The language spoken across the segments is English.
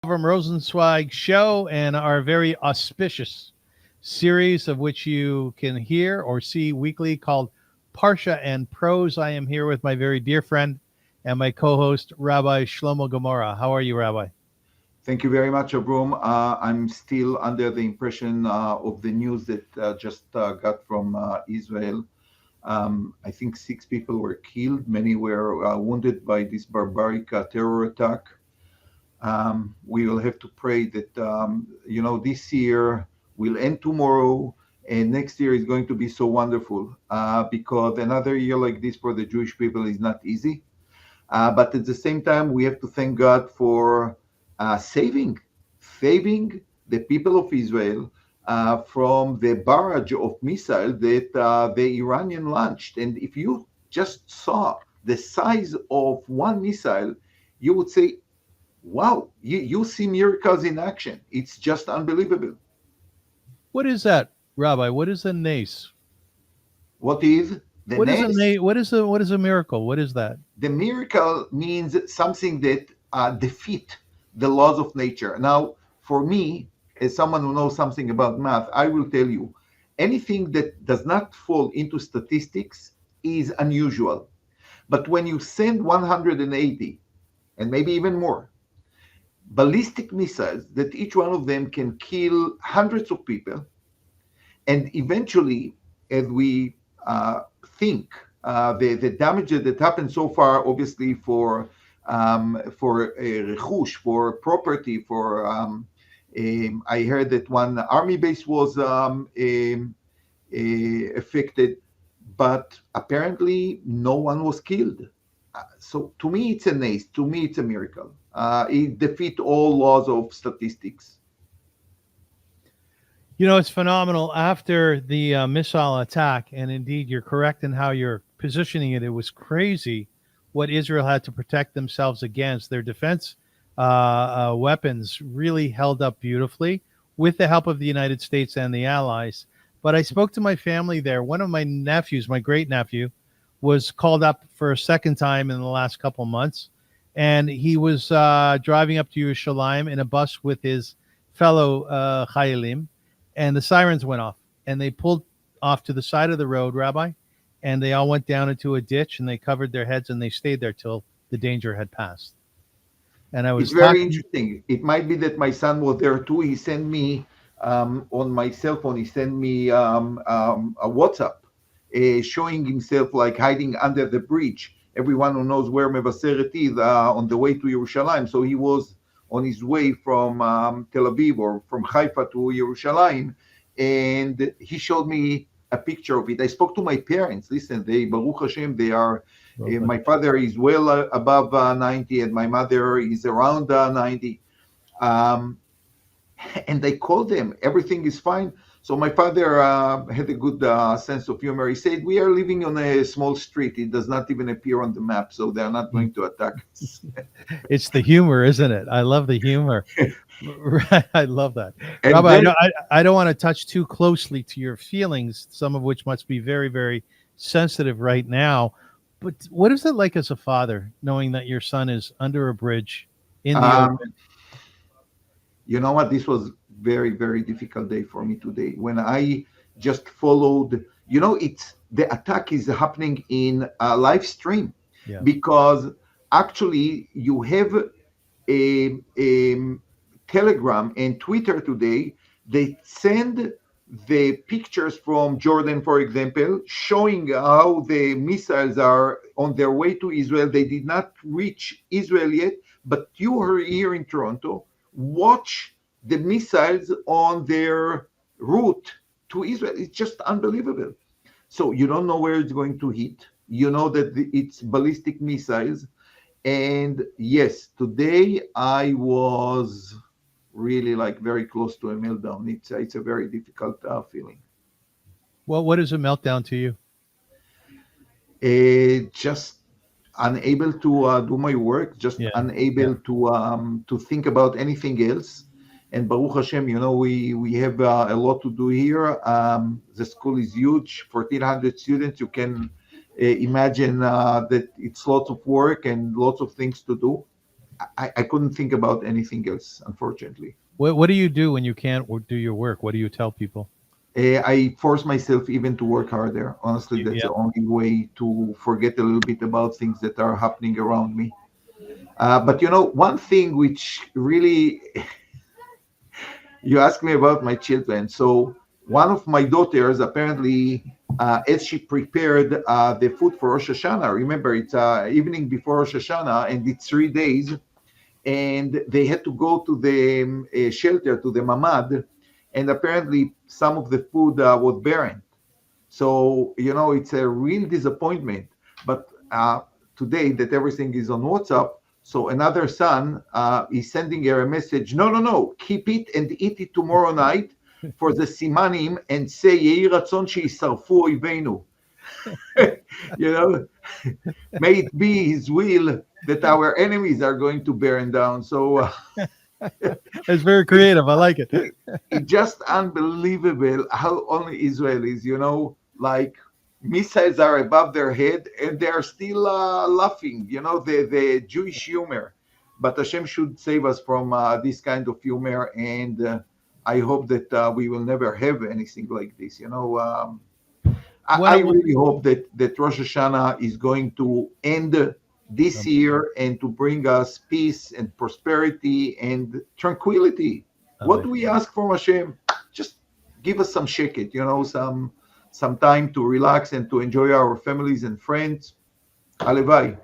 Avrum Rosensweig show and our very auspicious series of which you can hear or see weekly called Parsha and Prose. I am here with my very dear friend and my co-host, Rabbi Shlomo Gemara. How are you, Rabbi? Thank you very much, Avrum. I'm still under the impression of the news that just got from Israel. I think 6 people were killed. Many were wounded by this barbaric terror attack. We will have to pray that, this year will end tomorrow, and next year is going to be so wonderful because another year like this for the Jewish people is not easy. But at the same time, we have to thank God for saving the people of Israel from the barrage of missiles that the Iranian launched. And if you just saw the size of one missile, you would say, wow, you see miracles in action. It's just unbelievable. What is that, Rabbi? What is a nace? What is the What is a next? nace? What is a miracle? What is that? The miracle means something that defeat the laws of nature. Now, for me, as someone who knows something about math, I will tell you, anything that does not fall into statistics is unusual. But when you send 180, and maybe even more, ballistic missiles that each one of them can kill hundreds of people, and eventually, as we think, the damage that happened so far, obviously for rechush, for property, for I heard that one army base was affected, but apparently no one was killed. So to me, it's a nace. To me, it's a miracle. It defeats all laws of statistics. It's phenomenal. After the missile attack, and indeed, you're correct in how you're positioning it. It was crazy what Israel had to protect themselves against. Their defense weapons really held up beautifully with the help of the United States and the Allies. But I spoke to my family there. One of my nephews, my great nephew, was called up for a second time in the last couple months, and he was driving up to Yerushalayim in a bus with his fellow Chayalim, and the sirens went off, and they pulled off to the side of the road, Rabbi, and they all went down into a ditch, and they covered their heads, and they stayed there till the danger had passed. And I It's was very talking. interesting. It might be that my son was there too. He sent me on my cell phone. He sent me a WhatsApp showing himself like hiding under the bridge. Everyone who knows where Mevaseret is on the way to Yerushalayim. So he was on his way from Tel Aviv or from Haifa to Yerushalayim, and he showed me a picture of it. I spoke to my parents. Listen, they Baruch Hashem, they are. My father is well above 90, and my mother is around 90. Um, and I called them. Everything is fine. So my father had a good sense of humor. He said, "We are living on a small street. It does not even appear on the map, so they are not going to attack us." It's the humor, isn't it? I love the humor. Right, I love that, And Rabbi. I then don't, I don't want to touch too closely to your feelings, some of which must be very, very sensitive right now. But what is it like as a father, knowing that your son is under a bridge in the um, open? you know what? This was very, very difficult day for me today. When I just followed, it's the attack is happening in a live stream Yeah. because actually you have a Telegram and Twitter today. They send the pictures from Jordan, for example, showing how the missiles are on their way to Israel. They did not reach Israel yet, but you are here in Toronto. Watch the missiles on their route to Israel. It's just unbelievable. So you don't know where it's going to hit. You know that it's ballistic missiles. And yes, today I was really like very close to a meltdown. It's a very difficult feeling. Well, what is a meltdown to you? Just unable to do my work, just Yeah. Yeah. unable to think about anything else. And Baruch Hashem, we have a lot to do here. The school is huge, 1,400 students. You can imagine that it's lots of work and lots of things to do. I couldn't think about anything else, unfortunately. What do you do when you can't do your work? What do you tell people? I force myself even to work harder. Honestly, that's Yeah. the only way to forget a little bit about things that are happening around me. But one thing which really, you asked me about my children. So one of my daughters, apparently, as she prepared the food for Rosh Hashanah, remember it's evening before Rosh Hashanah, and it's 3 days, and they had to go to the shelter, to the mamad, and apparently some of the food was burned. So, it's a real disappointment. But today that everything is on WhatsApp, so another son is sending her a message, no, no, no, keep it and eat it tomorrow night for the simanim and say, Yehi ratzon she'isarfu oivenu. you know, May it be his will that our enemies are going to burn down. So It's very creative. I like it. it's just unbelievable how only Israelis, like missiles are above their head and they're still laughing, the Jewish humor. But Hashem should save us from this kind of humor. And I hope that we will never have anything like this. I What? really hope that Rosh Hashanah is going to end this year and to bring us peace and prosperity and tranquility. What do we ask from Hashem? Just give us some sheket, some time to relax and to enjoy our families and friends. Alevai.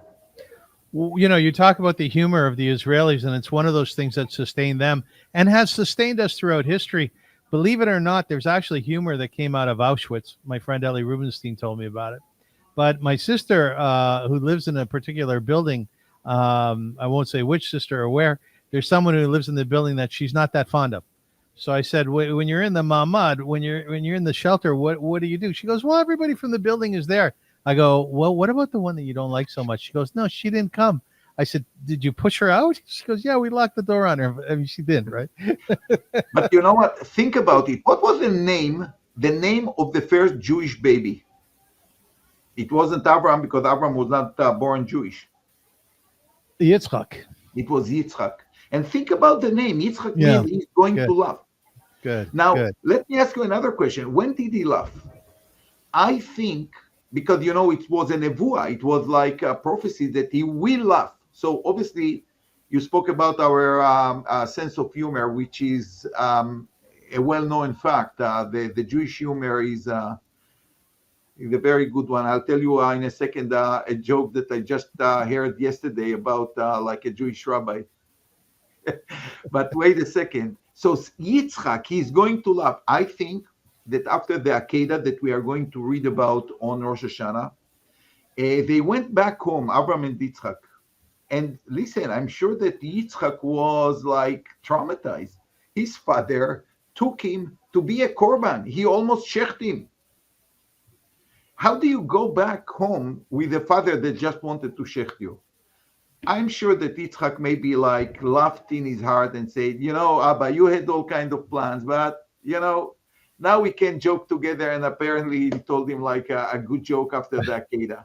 Well, you talk about the humor of the Israelis, and it's one of those things that sustained them and has sustained us throughout history. Believe it or not, there's actually humor that came out of Auschwitz. My friend Ellie Rubenstein told me about it. But my sister, who lives in a particular building, I won't say which sister or where, there's someone who lives in the building that she's not that fond of. So I said, when you're in the mamad, when you're in the shelter, what do you do? She goes, well, everybody from the building is there. I go, well, what about the one that you don't like so much? She goes, no, she didn't come. I said, did you push her out? She goes, yeah, we locked the door on her. I mean, she did, right? But you know what? Think about it. What was the name of the first Jewish baby? It wasn't Avram because Avram was not born Jewish. Yitzchak. It was Yitzchak. And think about the name. Yitzchak means he's going to laugh. Good. Now, let me ask you another question. When did he laugh? I think because, it was a nevuah. It was like a prophecy that he will laugh. So obviously, you spoke about our sense of humor, which is a well-known fact. The Jewish humor is a very good one. I'll tell you in a second a joke that I just heard yesterday about like a Jewish rabbi. But wait a second. So Yitzchak, he's going to laugh. I think that after the Akedah that we are going to read about on Rosh Hashanah, they went back home, Avram and Yitzchak. And listen, I'm sure that Yitzchak was like traumatized. His father took him to be a korban. He almost shecht him. How do you go back home with a father that just wanted to shecht you? I'm sure that Yitzchak maybe like laughed in his heart and said, Abba, you had all kinds of plans, but, now we can joke together. And apparently he told him like a good joke after the Akedah.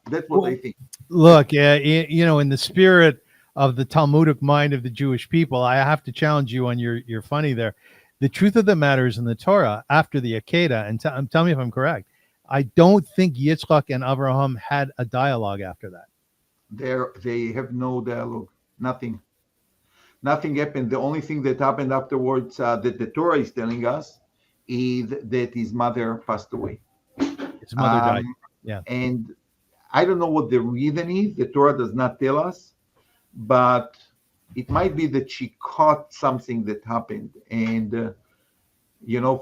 That's what I think. Look, in the spirit of the Talmudic mind of the Jewish people, I have to challenge you on your funny there. The truth of the matter is in the Torah, after the Akedah, and tell me if I'm correct, I don't think Yitzchak and Avraham had a dialogue after that. They have no dialogue. Nothing happened. The only thing that happened afterwards that the Torah is telling us is that his mother passed away. His mother died. Yeah. And I don't know what the reason is. The Torah does not tell us, but it might be that she caught something that happened. And,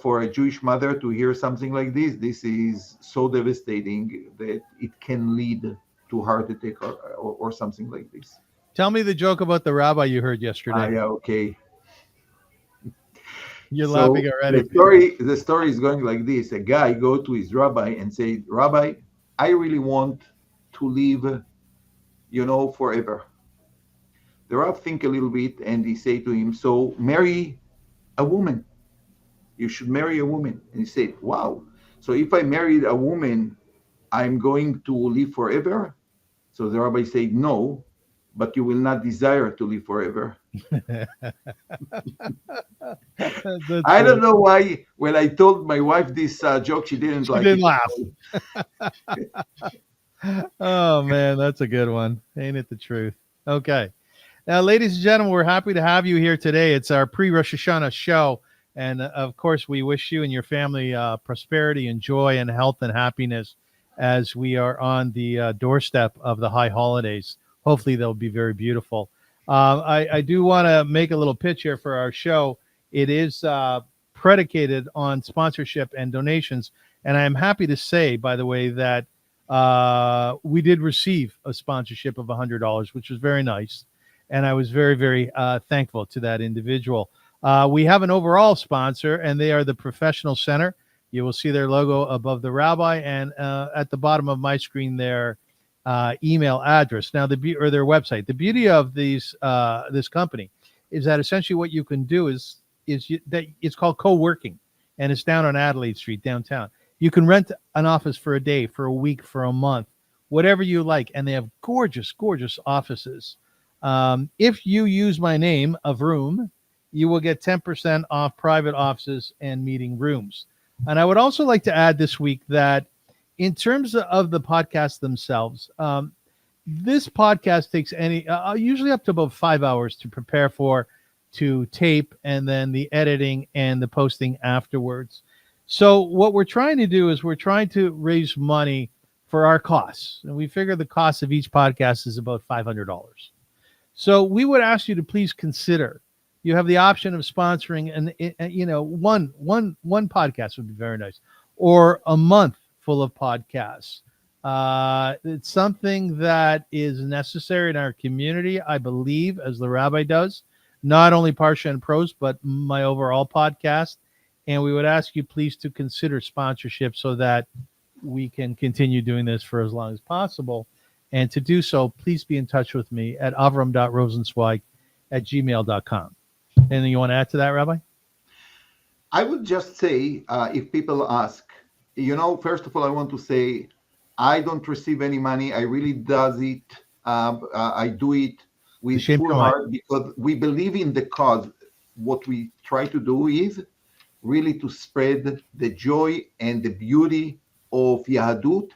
for a Jewish mother to hear something like this is so devastating that it can lead to heart attack or something like this. Tell me the joke about the rabbi you heard yesterday. Yeah, okay. You're laughing already. The story is going like this. A guy go to his rabbi and say, Rabbi, I really want to live, forever. The rabbi think a little bit and he say to him, so marry a woman. You should marry a woman. And he said, wow. So if I married a woman, I'm going to live forever? So the rabbi said, no, but you will not desire to live forever. That's I don't good. know why. When I told my wife this joke, she didn't She like didn't it. laugh. Oh man, that's a good one. Ain't it the truth? Okay. Now, ladies and gentlemen, we're happy to have you here today. It's our pre-Rosh Hashanah show. And of course, we wish you and your family prosperity and joy and health and happiness as we are on the doorstep of the high holidays. Hopefully, they'll be very beautiful. I do want to make a little pitch here for our show. It is predicated on sponsorship and donations. And I am happy to say, by the way, that we did receive a sponsorship of $100, which was very nice. And I was very, very thankful to that individual. We have an overall sponsor, and they are the Professional Center. You will see their logo above the rabbi, and at the bottom of my screen, their email address. Now, or their website. The beauty of this company is that essentially what you can do is that it's called co-working, and it's down on Adelaide Street downtown. You can rent an office for a day, for a week, for a month, whatever you like, and they have gorgeous, gorgeous offices. If you use my name, Avrum, you will get 10% off private offices and meeting rooms. And I would also like to add this week that in terms of the podcasts themselves, this podcast takes usually up to about 5 hours to prepare for, to tape, and then the editing and the posting afterwards. So what we're trying to do is we're trying to raise money for our costs. And we figure the cost of each podcast is about $500. So we would ask you to please consider. You have the option of sponsoring one podcast would be very nice, or a month full of podcasts. It's something that is necessary in our community, I believe, as the rabbi does, not only Parla and Prose, but my overall podcast. And we would ask you please to consider sponsorship so that we can continue doing this for as long as possible. And to do so, please be in touch with me at avrum.rosensweig@gmail.com. Anything you want to add to that, Rabbi? I would just say, if people ask, first of all, I want to say, I don't receive any money. I really does it. I do it with full heart because we believe in the cause. What we try to do is really to spread the joy and the beauty of Yahadut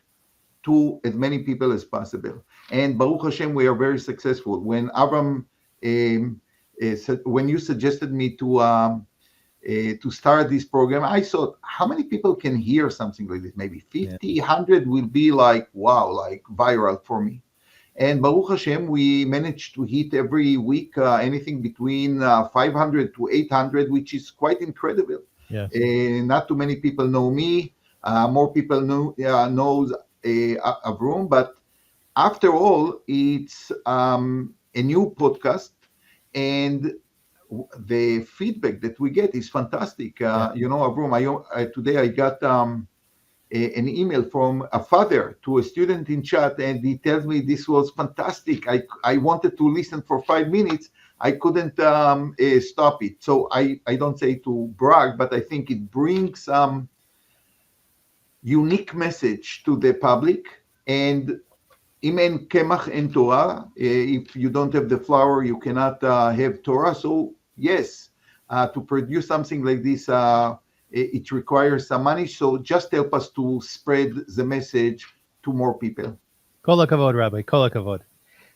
to as many people as possible. And Baruch Hashem, we are very successful. When Avram, when you suggested me to start this program, I thought, how many people can hear something like this? Maybe 50, 100 will be like, wow, like viral for me. And Baruch Hashem, we managed to hit every week anything between 500 to 800, which is quite incredible. Yes. Not too many people know me. More people knows Avrum, but after all, it's a new podcast, and the feedback that we get is fantastic. Avrum, today I got an email from a father to a student in chat, and he tells me this was fantastic. I wanted to listen for 5 minutes. I couldn't stop it. So I don't say to brag, but I think it brings some unique message to the public. And im en kemach en Torah, if you don't have the flour, you cannot have Torah. So yes, to produce something like this, it requires some money. So just help us to spread the message to more people. Kol hakavod, Rabbi. Kol hakavod.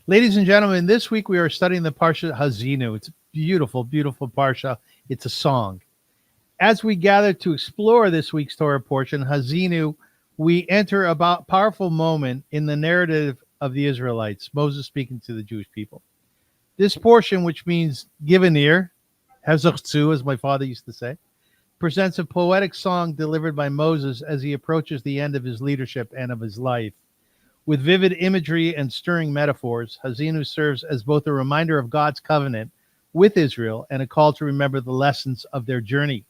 Ladies and gentlemen, this week we are studying the Parshat Haazinu. It's a beautiful, beautiful Parsha. It's a song. As we gather to explore this week's Torah portion, Haazinu, we enter a powerful moment in the narrative of the Israelites, Moses speaking to the Jewish people. This portion, which means give an ear, hazachzu, as my father used to say, presents a poetic song delivered by Moses as he approaches the end of his leadership and of his life. With vivid imagery and stirring metaphors, Haazinu serves as both a reminder of God's covenant with Israel and a call to remember the lessons of their journey.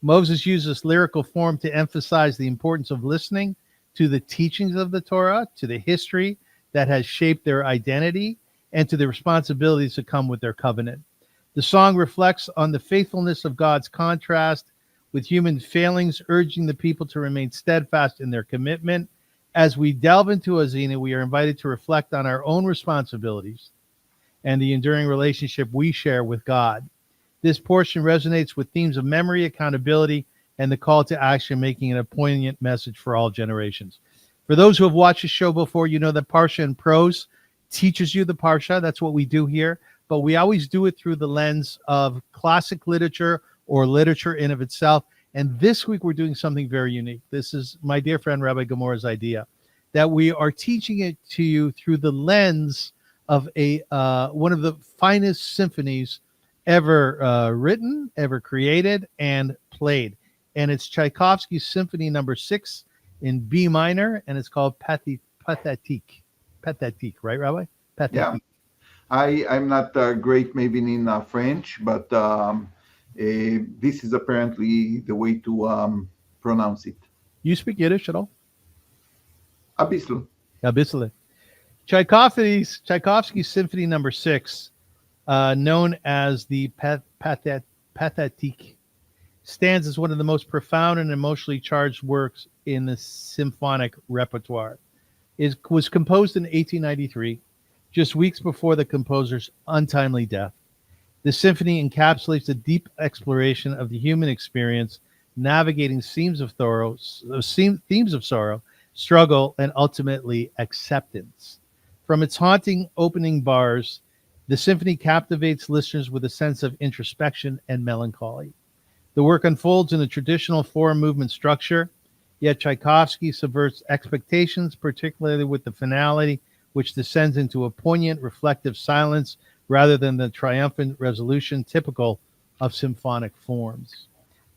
Moses uses lyrical form to emphasize the importance of listening to the teachings of the Torah, to the history that has shaped their identity, and to the responsibilities that come with their covenant. The song reflects on the faithfulness of God's contrast with human failings, urging the people to remain steadfast in their commitment. As we delve into Haazinu, we are invited to reflect on our own responsibilities and the enduring relationship we share with God. This portion resonates with themes of memory, accountability, and the call to action, making it a poignant message for all generations. For those who have watched the show before, you know that Parla and Prose teaches you the Parsha. That's what we do here. But we always do it through the lens of classic literature or literature in of itself. And this week we're doing something very unique. This is my dear friend Rabbi Gemara's idea, that we are teaching it to you through the lens of a one of the finest symphonies ever written, ever created, and played. And it's Tchaikovsky's Symphony Number 6 in B minor, and it's called Pathetique. Pathetique, right, Rabbi? Pathetique. Yeah. I'm not great maybe in French, but this is apparently the way to pronounce it. You speak Yiddish at all? A bisschen. A bisschen. Tchaikovsky's Symphony Number 6, known as the Pathetique, stands as one of the most profound and emotionally charged works in the symphonic repertoire. It was composed in 1893, just weeks before the composer's untimely death. The symphony encapsulates a deep exploration of the human experience, navigating themes of sorrow, struggle, and ultimately acceptance. From its haunting opening bars, the symphony captivates listeners with a sense of introspection and melancholy. The work unfolds in a traditional four-movement structure, yet Tchaikovsky subverts expectations, particularly with the finality, which descends into a poignant, reflective silence rather than the triumphant resolution typical of symphonic forms.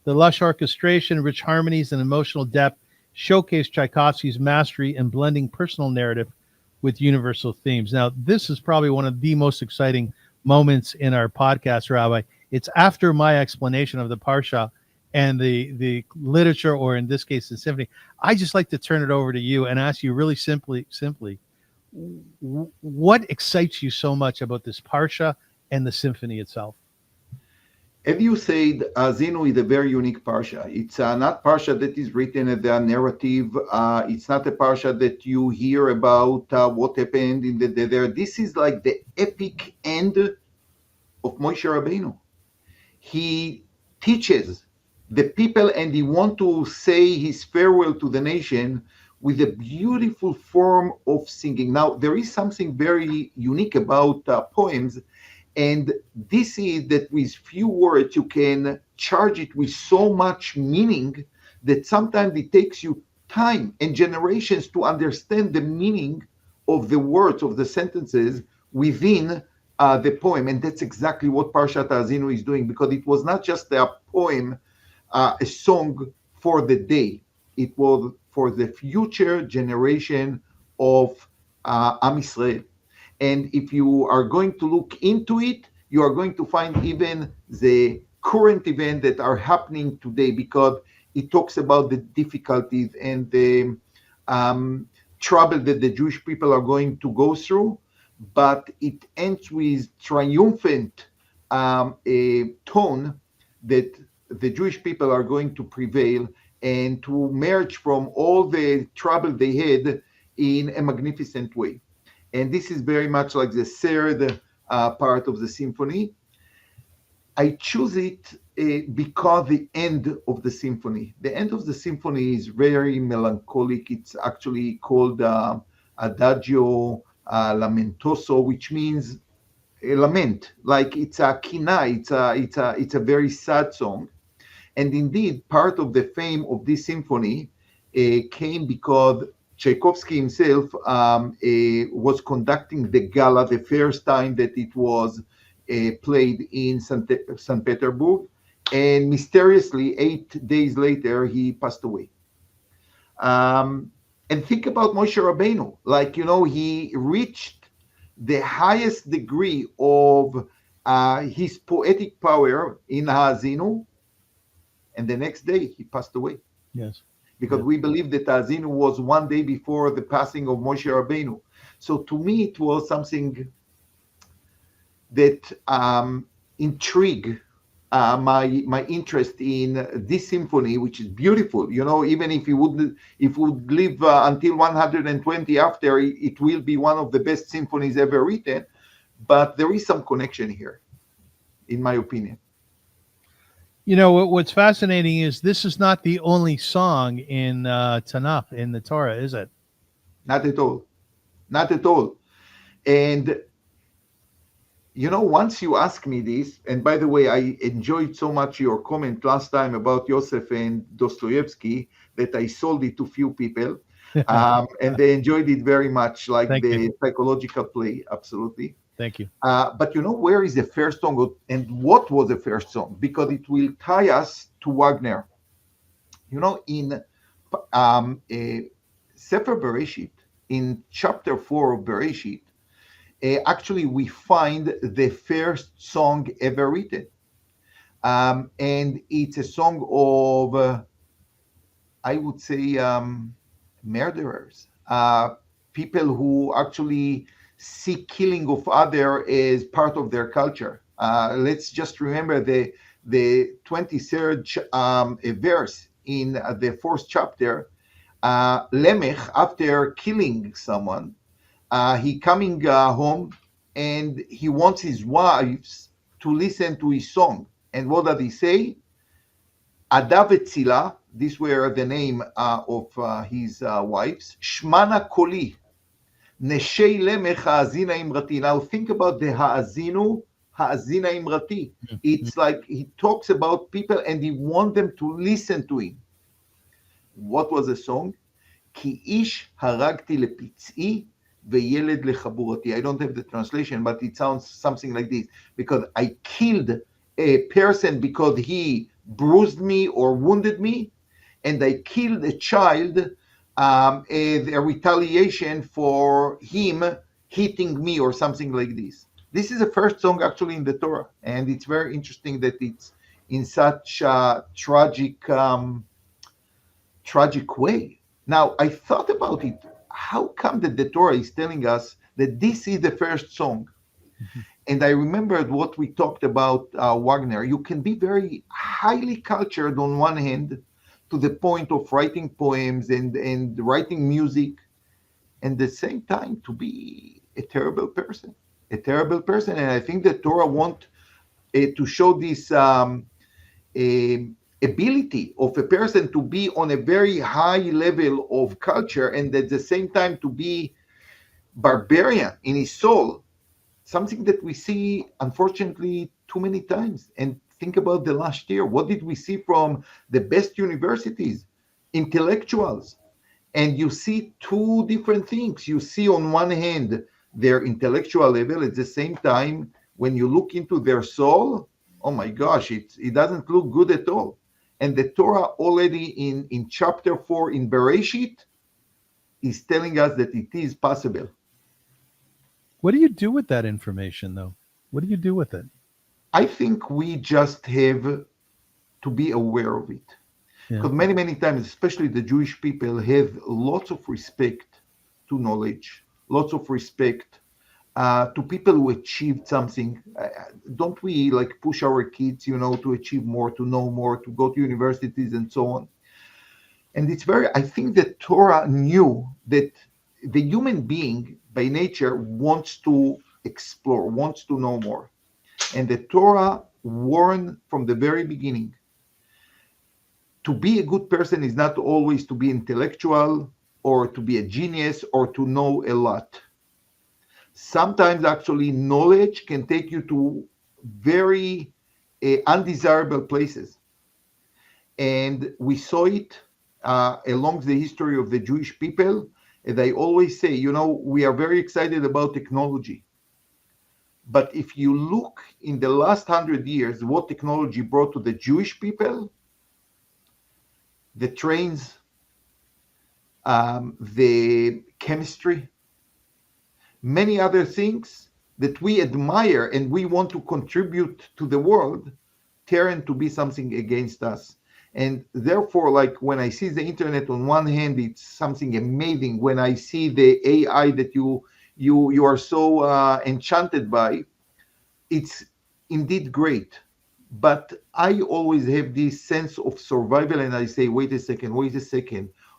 The lush orchestration, rich harmonies, and emotional depth showcase Tchaikovsky's mastery in blending personal narrative with universal themes. Now, this is probably one of the most exciting moments in our podcast, Rabbi. It's after my explanation of the Parsha and the literature, or in this case, the symphony. I just like to turn it over to you and ask you really simply, what excites you so much about this Parsha and the symphony itself? As you said, Haazinu is a very unique Parsha. It's not Parsha that is written as a narrative. It's not a Parsha that you hear about what happened in the desert. This is like the epic end of Moshe Rabbeinu. He teaches the people, and he wants to say his farewell to the nation with a beautiful form of singing. Now, there is something very unique about poems, and this is that with few words you can charge it with so much meaning that sometimes it takes you time and generations to understand the meaning of the words, of the sentences within the poem. And that's exactly what Parshat Haazinu is doing, because it was not just a poem, a song for the day. It was for the future generation of Am Yisrael. And if you are going to look into it, you are going to find even the current events that are happening today, because it talks about the difficulties and the trouble that the Jewish people are going to go through. But it ends with triumphant a tone that the Jewish people are going to prevail and to emerge from all the trouble they had in a magnificent way. And this is very much like the third part of the symphony. I choose it because the end of the symphony. The end of the symphony is very melancholic. It's actually called Adagio Lamentoso, which means a lament. Like it's a kina. It's a very sad song. And indeed, part of the fame of this symphony came because Tchaikovsky himself was conducting the gala the first time that it was played in St. Petersburg, and mysteriously 8 days later he passed away. And think about Moshe Rabbeinu, like, you know, he reached the highest degree of his poetic power in Haazinu, and the next day he passed away. Yes. Because we believe that Haazinu was one day before the passing of Moshe Rabbeinu. So to me, it was something that intrigued my interest in this symphony, which is beautiful. You know, even if it would live until 120 after, it will be one of the best symphonies ever written. but there is some connection here, in my opinion. What's fascinating is this is not the only song in Tanakh, in the Torah, is it? Not at all. Not at all. And once you ask me this, and by the way, I enjoyed so much your comment last time about Yosef and Dostoevsky that I sold it to few people, and they enjoyed it very much, like Thank you. the psychological play, absolutely. Thank you. But where is the first song, and what was the first song? Because it will tie us to Wagner. In Sefer Bereshit, in chapter 4 of Bereshit, actually we find the first song ever written. And it's a song of, I would say, murderers, people who actually see killing of other as part of their culture. Let's just remember the 23rd verse in the 4th chapter. Lemech, after killing someone, he coming home and he wants his wives to listen to his song. And what does he say? Ada vetzila, these were the name of his wives. Shmana koli, neshei lemech haazina imrati. Now think about the haazina imrati. It's like he talks about people and he wants them to listen to him. What was the song? Ki ish haragti lepitz'i ve'yeled lechaburati. I don't have the translation, but it sounds something like this. Because I killed a person because he bruised me or wounded me, and I killed a child as a retaliation for him hitting me or something like this. This is the first song actually in the Torah, and it's very interesting that it's in such a tragic way. Now, I thought about it. How come that the Torah is telling us that this is the first song? Mm-hmm. And I remembered what we talked about Wagner. You can be very highly cultured on one hand, to the point of writing poems and writing music, and at the same time to be a terrible person. And I think the Torah want to show this ability of a person to be on a very high level of culture and at the same time to be barbarian in his soul, something that we see unfortunately too many times. And think about the last year. What did we see from the best universities? Intellectuals. And you see two different things. You see on one hand their intellectual level, at the same time when you look into their soul, oh my gosh, it doesn't look good at all. And the Torah already in chapter 4 in Bereshit is telling us that it is possible. What do you do with that information, though? What do you do with it? I think we just have to be aware of it. Because many, many times, especially the Jewish people, have lots of respect to knowledge, lots of respect to people who achieved something. Don't we like push our kids, to achieve more, to know more, to go to universities and so on? And I think that Torah knew that the human being by nature wants to explore, wants to know more. And the Torah warned from the very beginning, to be a good person is not always to be intellectual or to be a genius or to know a lot. Sometimes actually knowledge can take you to very undesirable places. And we saw it along the history of the Jewish people. And I always say, we are very excited about technology. But if you look in the last 100 years, what technology brought to the Jewish people, the trains, the chemistry, many other things that we admire and we want to contribute to the world, turn to be something against us. And therefore, like when I see the internet, on one hand, it's something amazing. When I see the AI that you are so enchanted by, it's indeed great. But I always have this sense of survival, and I say, wait a second.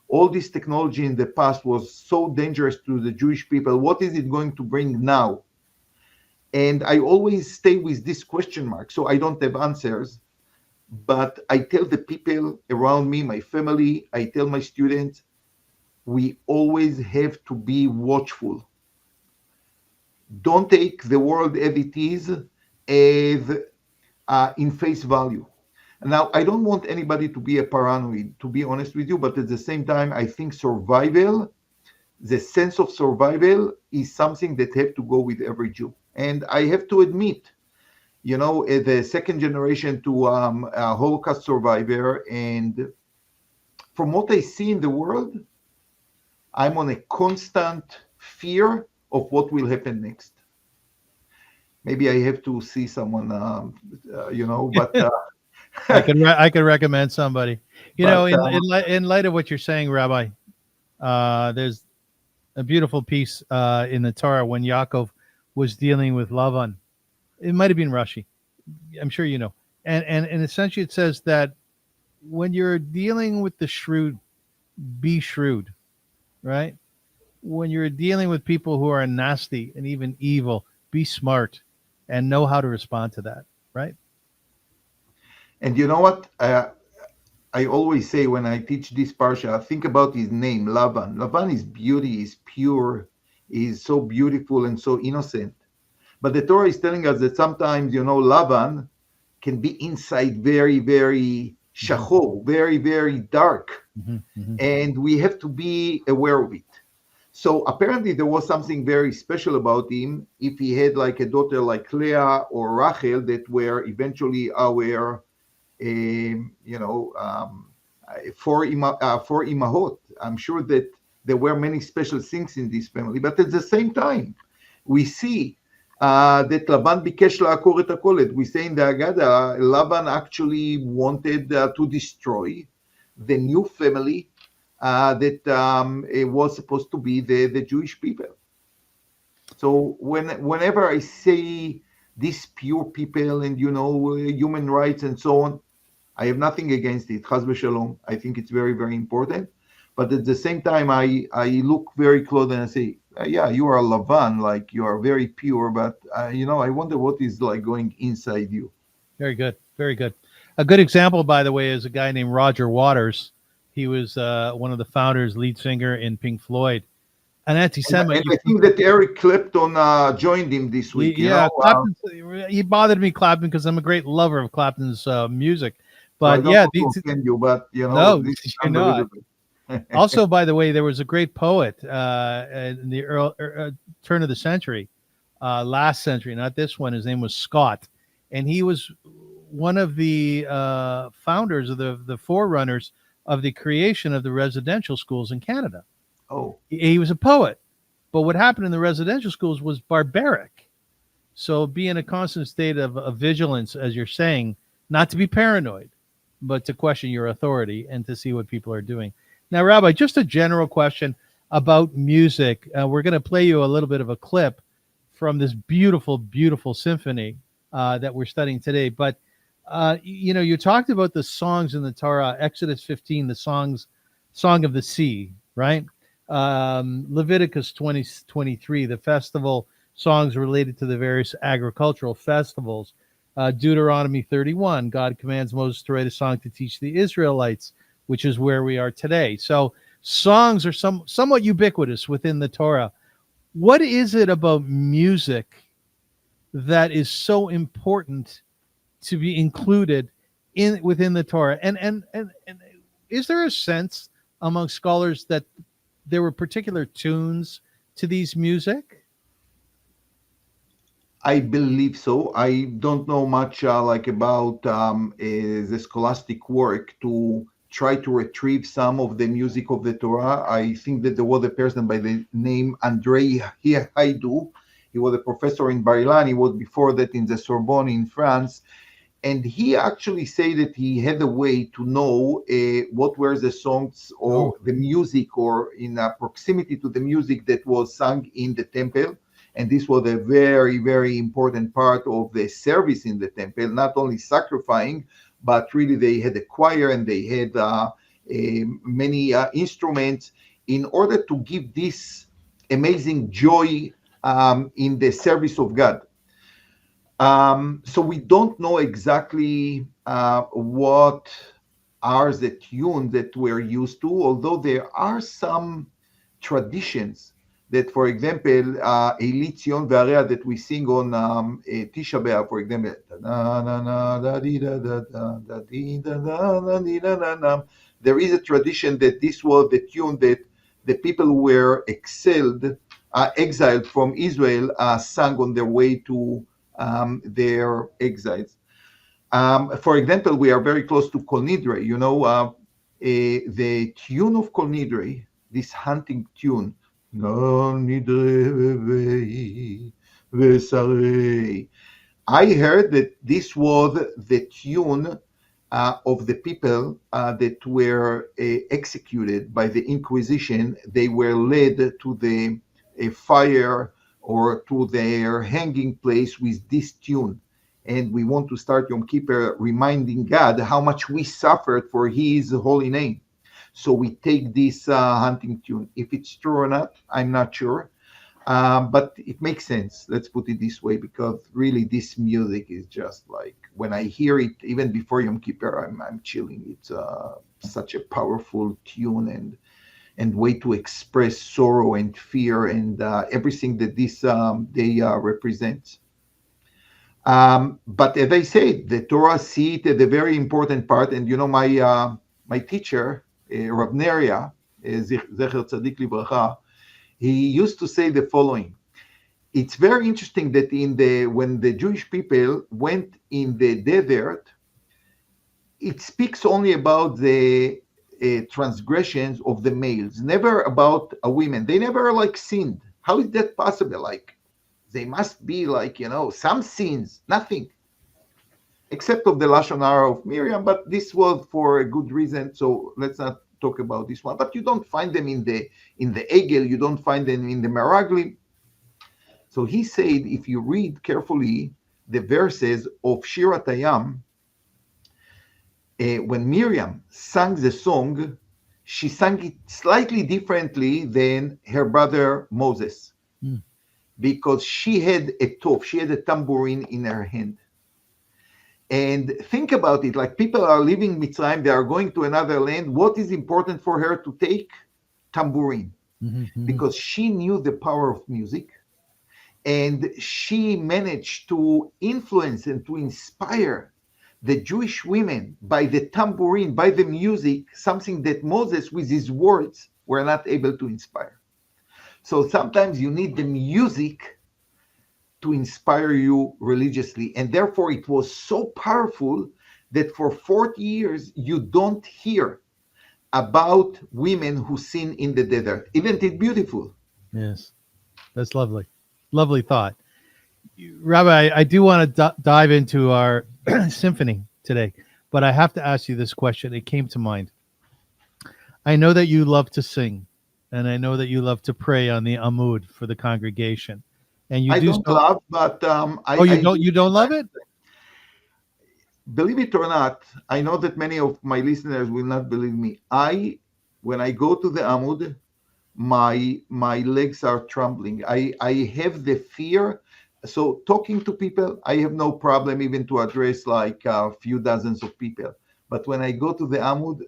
All this technology in the past was so dangerous to the Jewish people. What is it going to bring now? And I always stay with this question mark. So I don't have answers, but I tell the people around me, my family, I tell my students, we always have to be watchful. Don't take the world as it is, as in face value. Now, I don't want anybody to be a paranoid, to be honest with you, but at the same time, I think survival, the sense of survival, is something that have to go with every Jew. And I have to admit, as a second generation to a Holocaust survivor, and from what I see in the world, I'm on a constant fear of what will happen next. Maybe I have to see someone, but I could recommend somebody. but In light of what you're saying, Rabbi, there's a beautiful piece in the Torah when Yaakov was dealing with Lavan. It might have been Rashi. I'm sure you know. And essentially it says that when you're dealing with the shrewd, be shrewd, right? When you're dealing with people who are nasty and even evil, be smart and know how to respond to that, right? and you know what? I always say when I teach this parsha, think about his name, Lavan. Lavan is beauty, is pure, is so beautiful and so innocent. But the Torah is telling us that sometimes, Lavan can be inside very, very shachor, very, very dark. And we have to be aware of it. So apparently there was something very special about him if he had like a daughter like Leah or Rachel that were eventually our, four imahot. I'm sure that there were many special things in this family. But at the same time, we see that Laban bikesh la'akor et hakolet. We say in the Haggadah, Laban actually wanted to destroy the new family that it was supposed to be the Jewish people. So whenever I say these pure people and human rights and so on, I have nothing against it. Chas v'shalom. I think it's very, very important. But at the same time, I look very close and I say, yeah, you are Lavan, like you are very pure, but I wonder what is like going inside you. Very good. Very good. A good example, by the way, is a guy named Roger Waters. He was one of the founders, lead singer in Pink Floyd. An anti-Semite. And I think that Eric Clapton joined him this week. Clapton, he bothered me, Clapton, because I'm a great lover of Clapton's music. But I don't want to offend you, but no, this is you're not. Also, by the way, there was a great poet in the turn of the century, last century, not this one. His name was Scott, and he was one of the founders of the forerunners of the creation of the residential schools in Canada. Oh, he was a poet, but what happened in the residential schools was barbaric. So be in a constant state of vigilance, as you're saying, not to be paranoid, but to question your authority and to see what people are doing. Now, Rabbi, just a general question about music. We're going to play you a little bit of a clip from this beautiful, beautiful symphony that we're studying today. But, you talked about the songs in the Torah, Exodus 15, the Song of the Sea, right? Leviticus 20:23, the festival songs related to the various agricultural festivals. Deuteronomy 31, God commands Moses to write a song to teach the Israelites, which is where we are today. So songs are somewhat ubiquitous within the Torah. What is it about music that is so important to be included within the Torah? And is there a sense among scholars that there were particular tunes to these music? I believe so. I don't know much about the scholastic work to try to retrieve some of the music of the Torah. I think that there was a person by the name Andrei Haidu. He was a professor in Bar Ilan. He was before that in the Sorbonne in France. And he actually said that he had a way to know what were the songs or the music or in proximity to the music that was sung in the temple. And this was a very, very important part of the service in the temple, not only sacrificing, but really they had a choir and they had many instruments in order to give this amazing joy in the service of God. So we don't know exactly what are the tunes that we're used to, although there are some traditions that, for example, Eli Tzion Ve'area that we sing on Tisha B'Av, for example, na na na da di da da da da di da da da di da da da. There is a tradition that this was the tune that the people who were exiled from Israel sang on their way to their exiles. For example, we are very close to Kol Nidre. The tune of Kol Nidre, this hunting tune, Kol Nidre Vesarei. I heard that this was the tune of the people that were executed by the Inquisition. They were led to the fire or to their hanging place with this tune. And we want to start Yom Kippur reminding God how much we suffered for His holy name. So we take this hunting tune. If it's true or not, I'm not sure. But it makes sense. Let's put it this way, because really this music is just like, when I hear it, even before Yom Kippur, I'm chilling. It's such a powerful tune and way to express sorrow and fear and everything that this day represents. But as I said, the Torah see it as a very important part. And my teacher, Rav Neria, Zecher Tzadik Livracha, he used to say the following. It's very interesting that when the Jewish people went in the desert, it speaks only about the transgressions of the males, never about a women. They never sinned. How is that possible? They must be some sins, nothing, except of the Lashon Hara of Miriam, but this was for a good reason, so let's not talk about this one. But you don't find them in the Egel, you don't find them in the Meraglim. So he said, if you read carefully the verses of Shirat Hayam, when Miriam sang the song, she sang it slightly differently than her brother Moses, because she had a tov, she had a tambourine in her hand. And think about it, people are leaving Mitzrayim, they are going to another land. What is important for her to take? Tambourine. Mm-hmm. Because she knew the power of music, and she managed to influence and to inspire the Jewish women by the tambourine, by the music, something that Moses with his words were not able to inspire. So sometimes you need the music to inspire you religiously. And therefore it was so powerful that for 40 years you don't hear about women who sin in the desert. Isn't it beautiful? Yes, that's lovely. Lovely thought. Rabbi, I do want to dive into our symphony today, but I have to ask you this question. It came to mind. I know that you love to sing, and I know that you love to pray on the Amud for the congregation. And you don't love, but you don't love it? Believe it or not, I know that many of my listeners will not believe me. When I go to the Amud, my legs are trembling. I have the fear. So talking to people, I have no problem even to address a few dozens of people. But when I go to the Amud,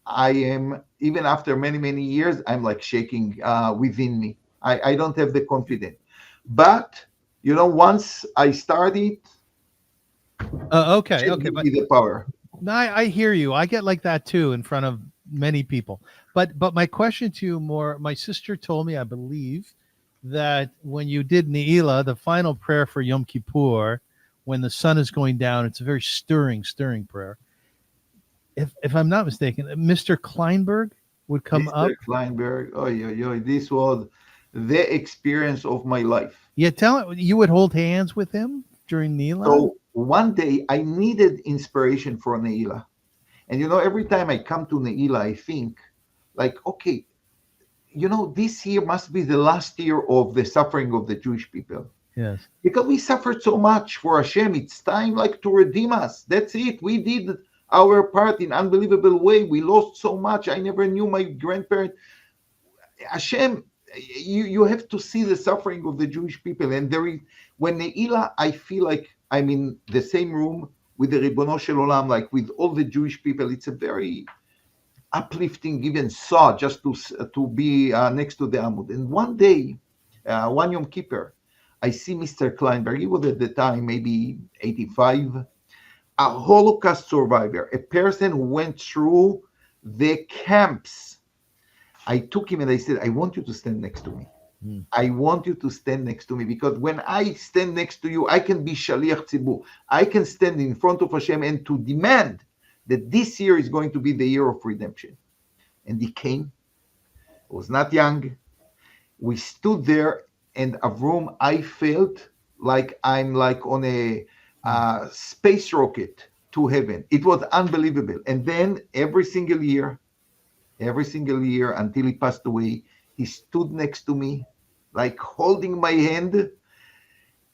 I am, even after many, many years, I'm shaking within me. I don't have the confidence. But, once I start it, okay. But the power. No, I hear you. I get like that too in front of many people. But my question to you my sister told me, I believe, that when you did Ne'ilah, the final prayer for Yom Kippur, when the sun is going down, it's a very stirring prayer. If I'm not mistaken, Mr. Kleinberg would come up. Mr. Kleinberg, this was the experience of my life. Yeah, you would hold hands with him during Ne'ilah? So one day I needed inspiration for Ne'ilah. And every time I come to Ne'ilah, I think okay, this year must be the last year of the suffering of the Jewish people. Yes. Because we suffered so much for Hashem. It's time to redeem us. That's it. We did our part in unbelievable way. We lost so much. I never knew my grandparents. Hashem, you have to see the suffering of the Jewish people. And when Ne'ilah, I feel I'm in the same room with the Ribono Shel Olam, like with all the Jewish people. It's a very uplifting, even saw just to be next to the Amud. And one day, one Yom Kippur, I see Mr. Kleinberg. He was at the time maybe 85, a Holocaust survivor, a person who went through the camps. I took him and I said, I want you to stand next to me. I want you to stand next to me, because when I stand next to you, I can be Shaliach Tzibur. I can stand in front of Hashem and to demand that this year is going to be the year of redemption. And he came. He was not young. We stood there, and Avrum, I felt like I'm like on a space rocket to heaven. It was unbelievable. And then every single year until he passed away, he stood next to me, like holding my hand,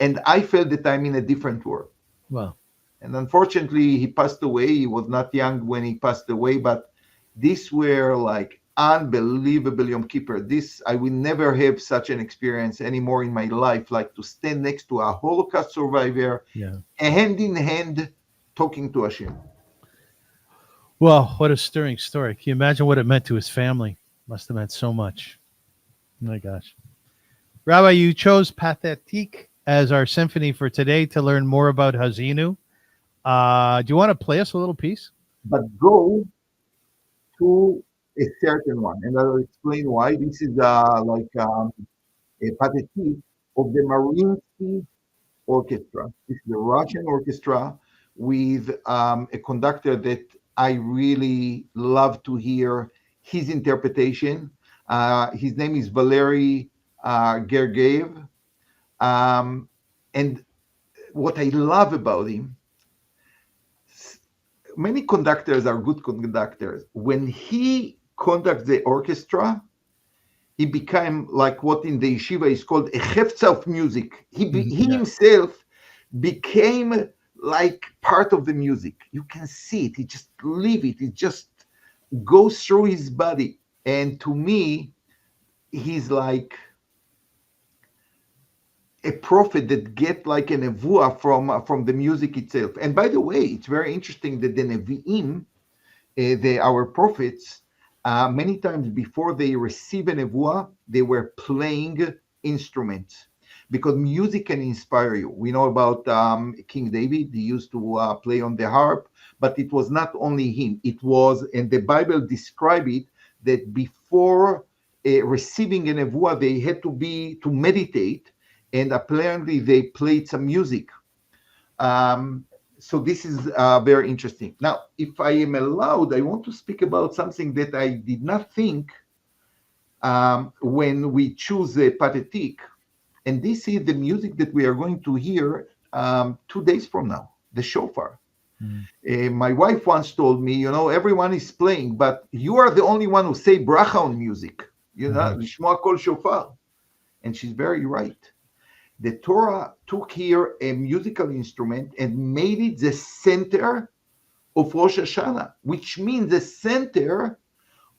and I felt that I'm in a different world. Wow. And unfortunately, he passed away. He was not young when he passed away, but these were like unbelievable Yom Kippur. This, I will never have such an experience anymore in my life, like to stand next to a Holocaust survivor, hand in hand, talking to Hashem. Well, what a stirring story. Can you imagine what it meant to his family? Must have meant so much. Oh my gosh. Rabbi, you chose Pathetique as our symphony for today to learn more about Haazinu. Do you want to play us a little piece? But go to a certain one, and I'll explain why. This is like a Pathetique of the Mariinsky Orchestra. This is the Russian orchestra with a conductor that I really love to hear his interpretation. His name is Valery Gergiev. And what I love about him, many conductors are good conductors. When he conducts the orchestra, he became like what in the yeshiva is called a hefza of music. He himself became like part of the music. You can see it. He just live it. It just goes through his body. And to me, he's like a prophet that get like a nevuah from the music itself. And by the way, it's very interesting that the nevi'im, our prophets, many times before they receive a nevuah, they were playing instruments, because music can inspire you. We know about King David. He used to play on the harp, but it was not only him. It was, and the Bible describes it, that before receiving a nevuah, they had to meditate, and apparently they played some music. So this is very interesting. Now, if I am allowed, I want to speak about something that I did not think when we choose a Pathetique. And this is the music that we are going to hear 2 days from now, the shofar. My wife once told me, everyone is playing, but you are the only one who say bracha on music. Lishmoa kol shofar. And she's very right. The Torah took here a musical instrument and made it the center of Rosh Hashanah, which means the center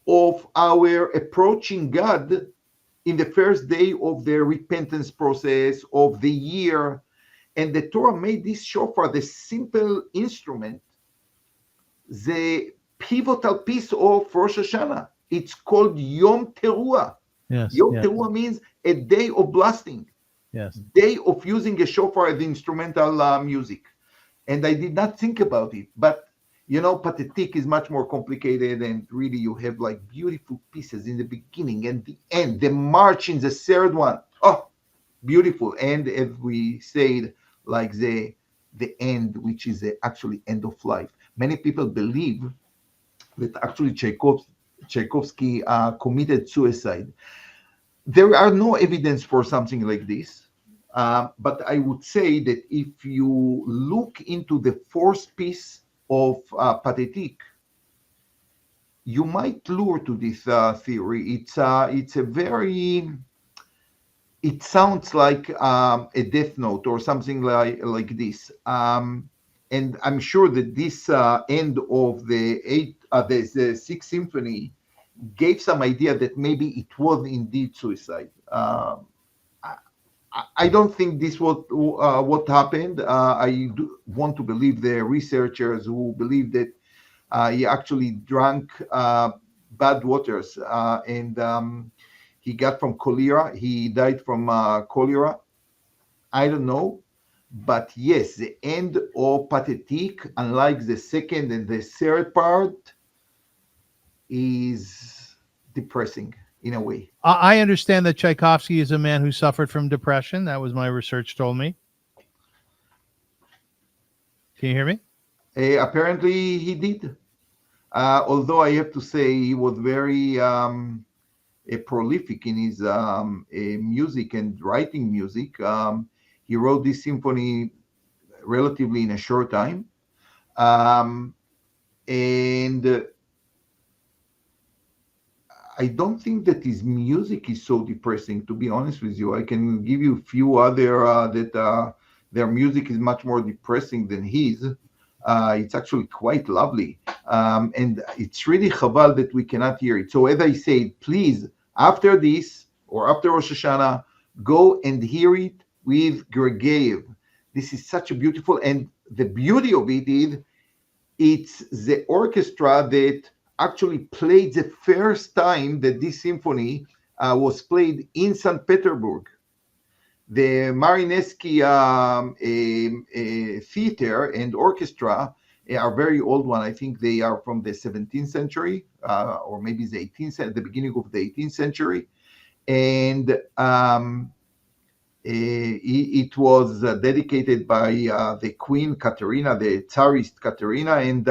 of our approaching God in the first day of the repentance process of the year. And the Torah made this shofar, the simple instrument, the pivotal piece of Rosh Hashanah. It's called Yom Teruah. Yom Teruah means a day of blasting. Day of using a shofar as instrumental music. And I did not think about it, but Pathetique is much more complicated, and really you have like beautiful pieces in the beginning and the end, the march in the third one. Oh, beautiful. And as we said, like the end, which is the actually end of life. Many people believe that actually Tchaikovsky committed suicide. There are no evidence for something like this, but I would say that if you look into the fourth piece of Pathetique, you might lure to this theory. It sounds like a death note or something like this. And I'm sure that this end of the Sixth Symphony gave some idea that maybe it was indeed suicide. I don't think this what happened. I do want to believe the researchers who believe that he actually drank bad waters, and he got from cholera. He died from cholera. I don't know. But yes, the end of Pathetique, unlike the second and the third part, is depressing in a way. I understand that Tchaikovsky is a man who suffered from depression. That was my research told me. Can you hear me? Apparently, he did. Although I have to say, he was very prolific in his music and writing music. He wrote this symphony relatively in a short time. Um, and I don't think that his music is so depressing, to be honest with you. I can give you a few other that their music is much more depressing than his. It's actually quite lovely. And it's really chaval that we cannot hear it. So as I said, please, after this or after Rosh Hashanah, go and hear it with Gergiev. This is such a beautiful, and the beauty of it is it's the orchestra that actually played the first time that this symphony was played in St. Petersburg. The Mariinsky theater and orchestra are very old one. I think they are from the 17th century or maybe the 18th, the beginning of the 18th century. And it was dedicated by the Queen Katerina, the Tsarist Katerina, and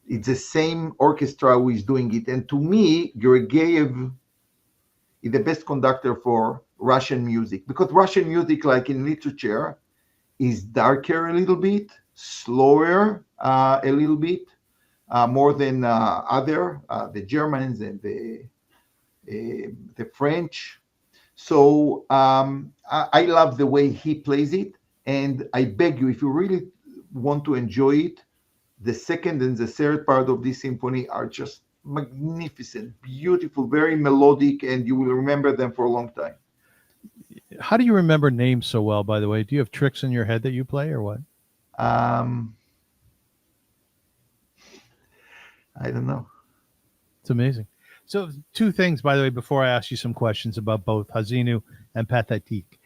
it's the same orchestra who is doing it. And to me, Gergiev is the best conductor for Russian music, because Russian music, like in literature, is darker a little bit, slower a little bit, more than the Germans and the French. So I love the way he plays it, and I beg you, if you really want to enjoy it, the second and the third part of this symphony are just magnificent, beautiful, very melodic, and you will remember them for a long time. How do you remember names so well, by the way? Do you have tricks in your head that you play or what? Um, I don't know. It's amazing. So, two things, by the way, before I ask you some questions about both Haazinu and Pathetique.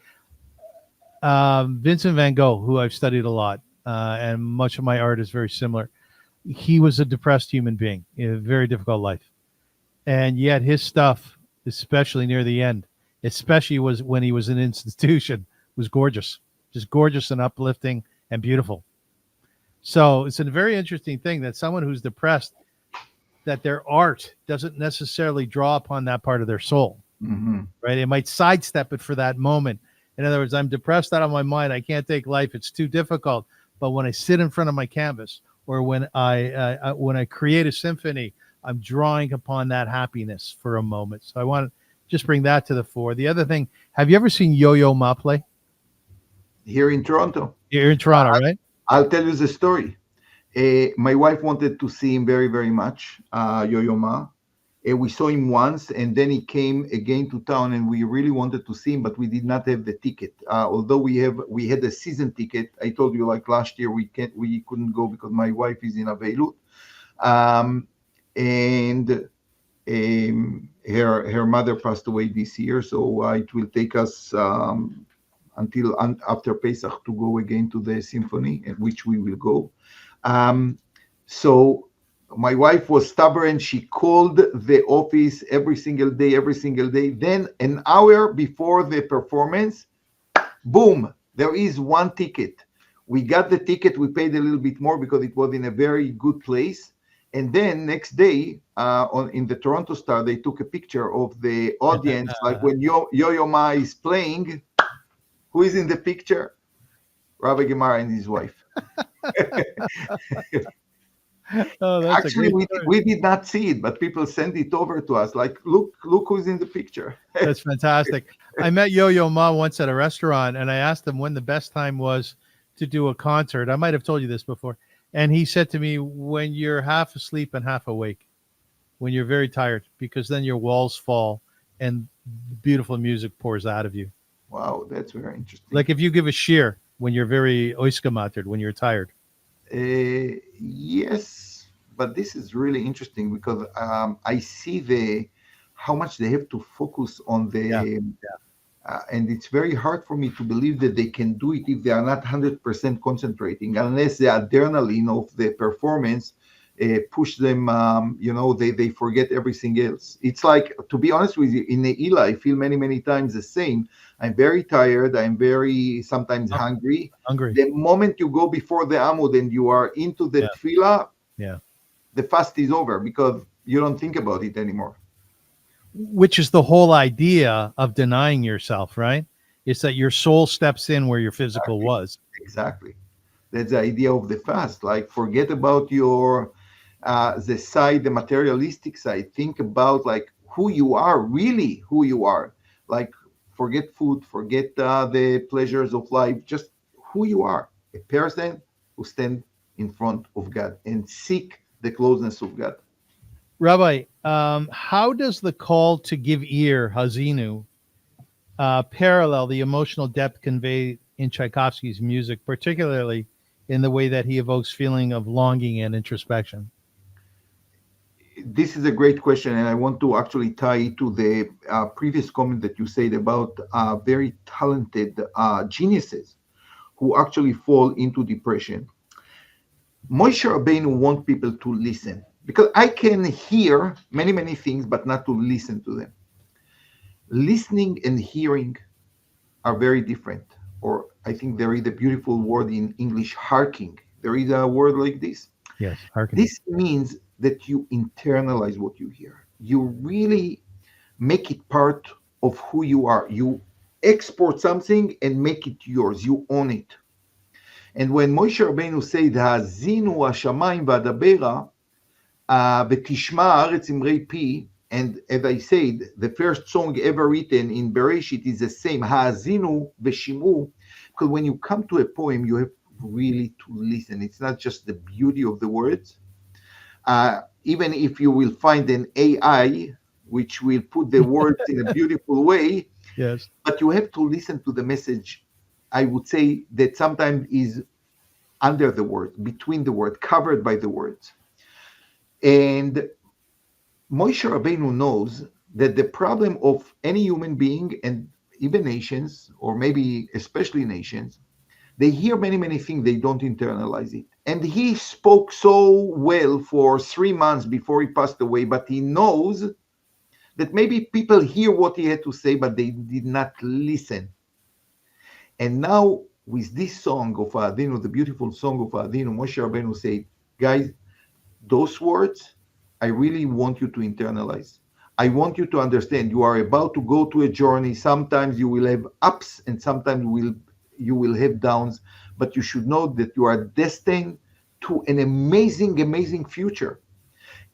Vincent van Gogh, who I've studied a lot, and much of my art is very similar. He was a depressed human being in a very difficult life. And yet his stuff, especially near the end, especially was when he was in institution, was gorgeous, just gorgeous and uplifting and beautiful. So it's a very interesting thing that someone who's depressed, that their art doesn't necessarily draw upon that part of their soul, right? It might sidestep it for that moment. In other words, I'm depressed out of my mind. I can't take life. It's too difficult. But when I sit in front of my canvas, or when I create a symphony, I'm drawing upon that happiness for a moment. So I want to just bring that to the fore. The other thing, have you ever seen Yo-Yo Ma play? Here in Toronto. You're in Toronto, right? I'll tell you the story. My wife wanted to see him very, very much, Yo-Yo Ma. We saw him once, and then he came again to town, and we really wanted to see him, but we did not have the ticket. Although we had a season ticket. I told you, like last year, we couldn't go because my wife is in Aveilut, and her mother passed away this year, so it will take us until after Pesach to go again to the symphony, at which we will go. So my wife was stubborn. She called the office every single day. Then an hour before the performance, boom, there is one ticket. We got the ticket. We paid a little bit more because it was in a very good place. And then next day, in the Toronto Star, they took a picture of the audience, like when Yo-Yo Ma is playing. Who is in the picture? Rabbi Gemara and his wife. Oh, that's actually we did not see it, but people sent it over to us. Like, look who's in the picture. That's fantastic. I met Yo-Yo Ma once at a restaurant, and I asked him when the best time was to do a concert. I might have told you this before. And he said to me, when you're half asleep and half awake, when you're very tired, because then your walls fall and beautiful music pours out of you. Wow, that's very interesting. Like if you give a shear when you're very oiskamatered, when you're tired. Yes, but this is really interesting because I see the how much they have to focus on Yeah. the and it's very hard for me to believe that they can do it if they are not 100% concentrating, unless the adrenaline of the performance push them, they forget everything else. It's like, to be honest with you, in the Ila, I feel many, many times the same. I'm very tired. I'm very sometimes Oh, hungry. hungry. The moment you go before the Amud and you are into the Yeah. tefillah, Yeah. the fast is over because you don't think about it anymore. Which is the whole idea of denying yourself, right? It's that your soul steps in where your physical Exactly. was. Exactly. That's the idea of the fast. Like, forget about your the side, the materialistic side. Think about like who you are, really who you are. Like, forget food, forget the pleasures of life. Just who you are, a person who stand in front of God and seek the closeness of God. Rabbi, how does the call to give ear, Hazinu, parallel the emotional depth conveyed in Tchaikovsky's music, particularly in the way that he evokes feeling of longing and introspection? This is a great question, and I want to actually tie it to the previous comment that you said about very talented geniuses who actually fall into depression. Moshe Rabbeinu want people to listen because I can hear many, many things, but not to listen to them. Listening and hearing are very different. Or I think there is a beautiful word in English, harking. There is a word like this. Yes, hearkening. This means that you internalize what you hear. You really make it part of who you are. You export something and make it yours. You own it. And when Moshe Rabbeinu said, "Haazinu hashamayim v'adabera, v'tishma haaretz imrei pi," and as I said, the first song ever written in Bereshit is the same, "Haazinu v'shim'u," because when you come to a poem, you have really to listen. It's not just the beauty of the words. Even if you will find an AI which will put the words in a beautiful way, Yes. but you have to listen to the message. I would say that sometimes is under the word, between the word, covered by the words. And Moshe Rabbeinu knows that the problem of any human being and even nations, or maybe especially nations, they hear many, many things, they don't internalize it. And he spoke so well for 3 months before he passed away, but he knows that maybe people hear what he had to say, but they did not listen. And now, with this song of Adinu, the beautiful song of Adinu, Moshe Rabbeinu said, guys, those words, I really want you to internalize. I want you to understand you are about to go to a journey. Sometimes you will have ups and sometimes you will have downs, but you should know that you are destined to an amazing, amazing future.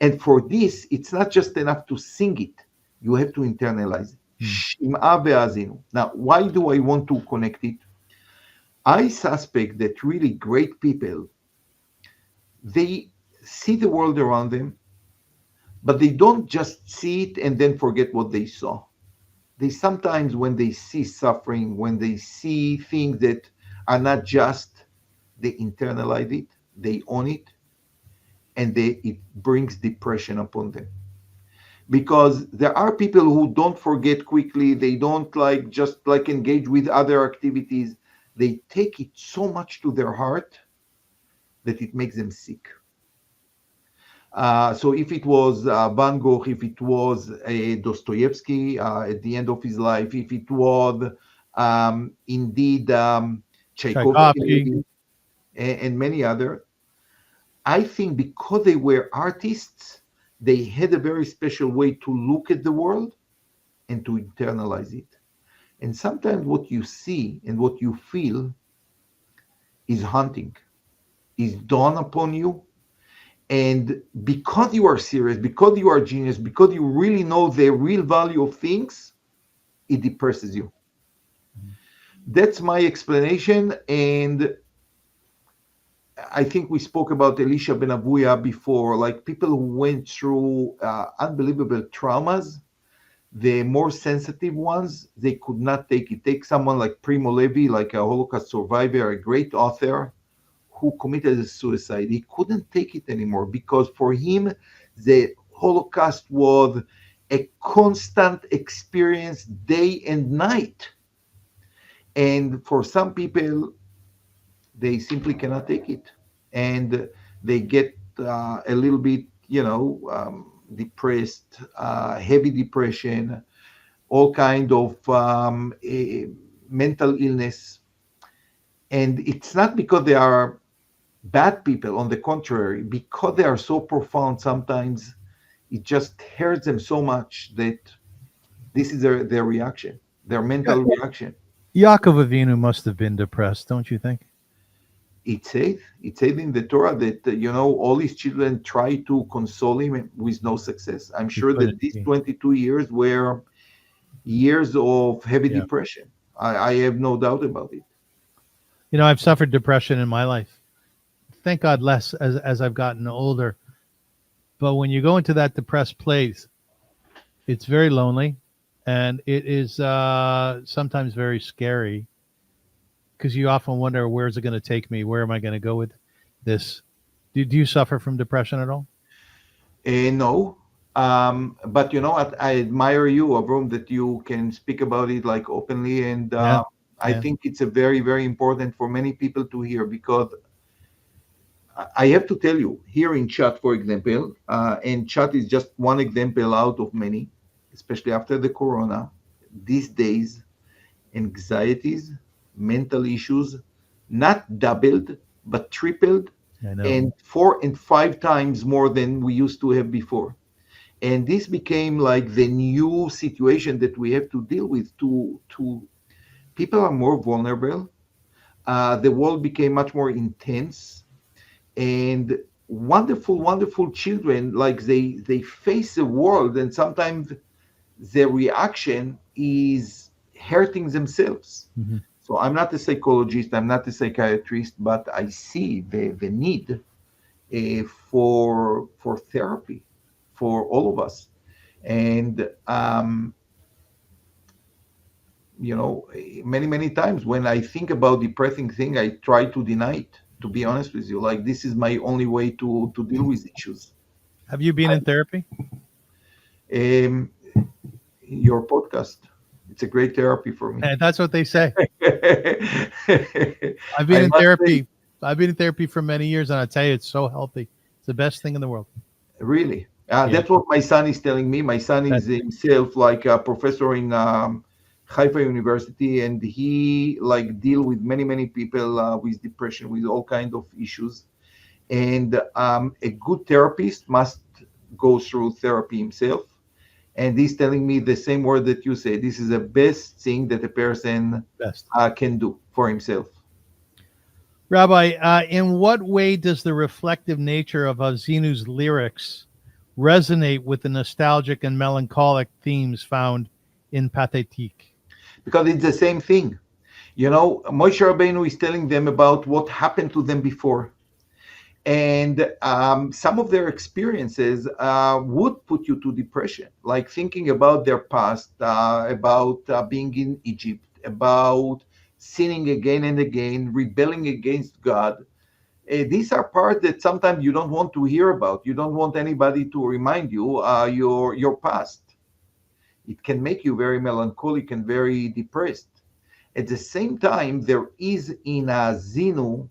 And for this, it's not just enough to sing it. You have to internalize it. Hmm. Shim'a ve'azinu. Now, why do I want to connect it? I suspect that really great people, they see the world around them, but they don't just see it and then forget what they saw. They sometimes, when they see suffering, when they see things that are not just, they internalize it, they own it, and it brings depression upon them. Because there are people who don't forget quickly, they don't like just like engage with other activities. They take it so much to their heart that it makes them sick. So if it was Van Gogh, if it was Dostoevsky at the end of his life, if it was indeed Tchaikovsky. Tchaikovsky and many other, I think because they were artists, they had a very special way to look at the world and to internalize it. And sometimes what you see and what you feel is haunting, is dawn upon you. And because you are serious, because you are genius, because you really know the real value of things, it depresses you. That's my explanation. And I think we spoke about Elisha Ben Abuya before, like people who went through unbelievable traumas. The more sensitive ones, they could not take it. Take someone like Primo Levi, like a Holocaust survivor, a great author who committed suicide. He couldn't take it anymore because for him, the Holocaust was a constant experience day and night. And for some people, they simply cannot take it. And they get a little bit, depressed, heavy depression, all kind of mental illness. And it's not because they are bad people. On the contrary, because they are so profound, sometimes it just hurts them so much that this is their reaction, their Yeah. mental reaction. Yaakov Avinu must have been depressed, don't you think? It said in the Torah that all his children try to console him with no success. I'm He sure that couldn't these be. 22 years were years of heavy Yeah. depression. I have no doubt about it. I've suffered depression in my life. Thank God less as I've gotten older. But when you go into that depressed place, it's very lonely, and it is sometimes very scary because you often wonder, where's it going to take me? Where am I going to go with this? Do you suffer from depression at all? No, but you know what? I admire you, Avrum, that you can speak about it like openly, and Yeah, I yeah. think it's a very, very important for many people to hear because I have to tell you, here in chat, for example, and chat is just one example out of many, especially after the corona, these days, anxieties, mental issues, not doubled, but tripled, I know. and 4 and 5 times more than we used to have before. And this became like the new situation that we have to deal with. To people are more vulnerable. The world became much more intense, and wonderful, wonderful children, like they face the world, and sometimes their reaction is hurting themselves. Hmm. So I'm not a psychologist, I'm not a psychiatrist, but I see the need for therapy for all of us. And many many times when I think about depressing thing, I try to deny it. To be honest with you, like this is my only way to deal with issues. Have you been in therapy? Um, your podcast, it's a great therapy for me. That's what they say. I've been I in must say, therapy. I've been in therapy for many years, and I tell you, it's so healthy. It's the best thing in the world. really, Yeah. that's what my son is telling me. My son That, is himself like a professor in Haifa University, and he like deal with many many people with depression, with all kind of issues. And a good therapist must go through therapy himself. And he's telling me the same word that you say. This is the best thing that a person best. can do for himself. Rabbi, in what way does the reflective nature of Hazinu's lyrics resonate with the nostalgic and melancholic themes found in Pathetique? Because it's the same thing. Moshe Rabbeinu is telling them about what happened to them before. And some of their experiences would put you to depression, like thinking about their past, about being in Egypt, about sinning again and again, rebelling against God. These are parts that sometimes you don't want to hear about. You don't want anybody to remind you your past. It can make you very melancholic and very depressed. At the same time, there is in Haazinu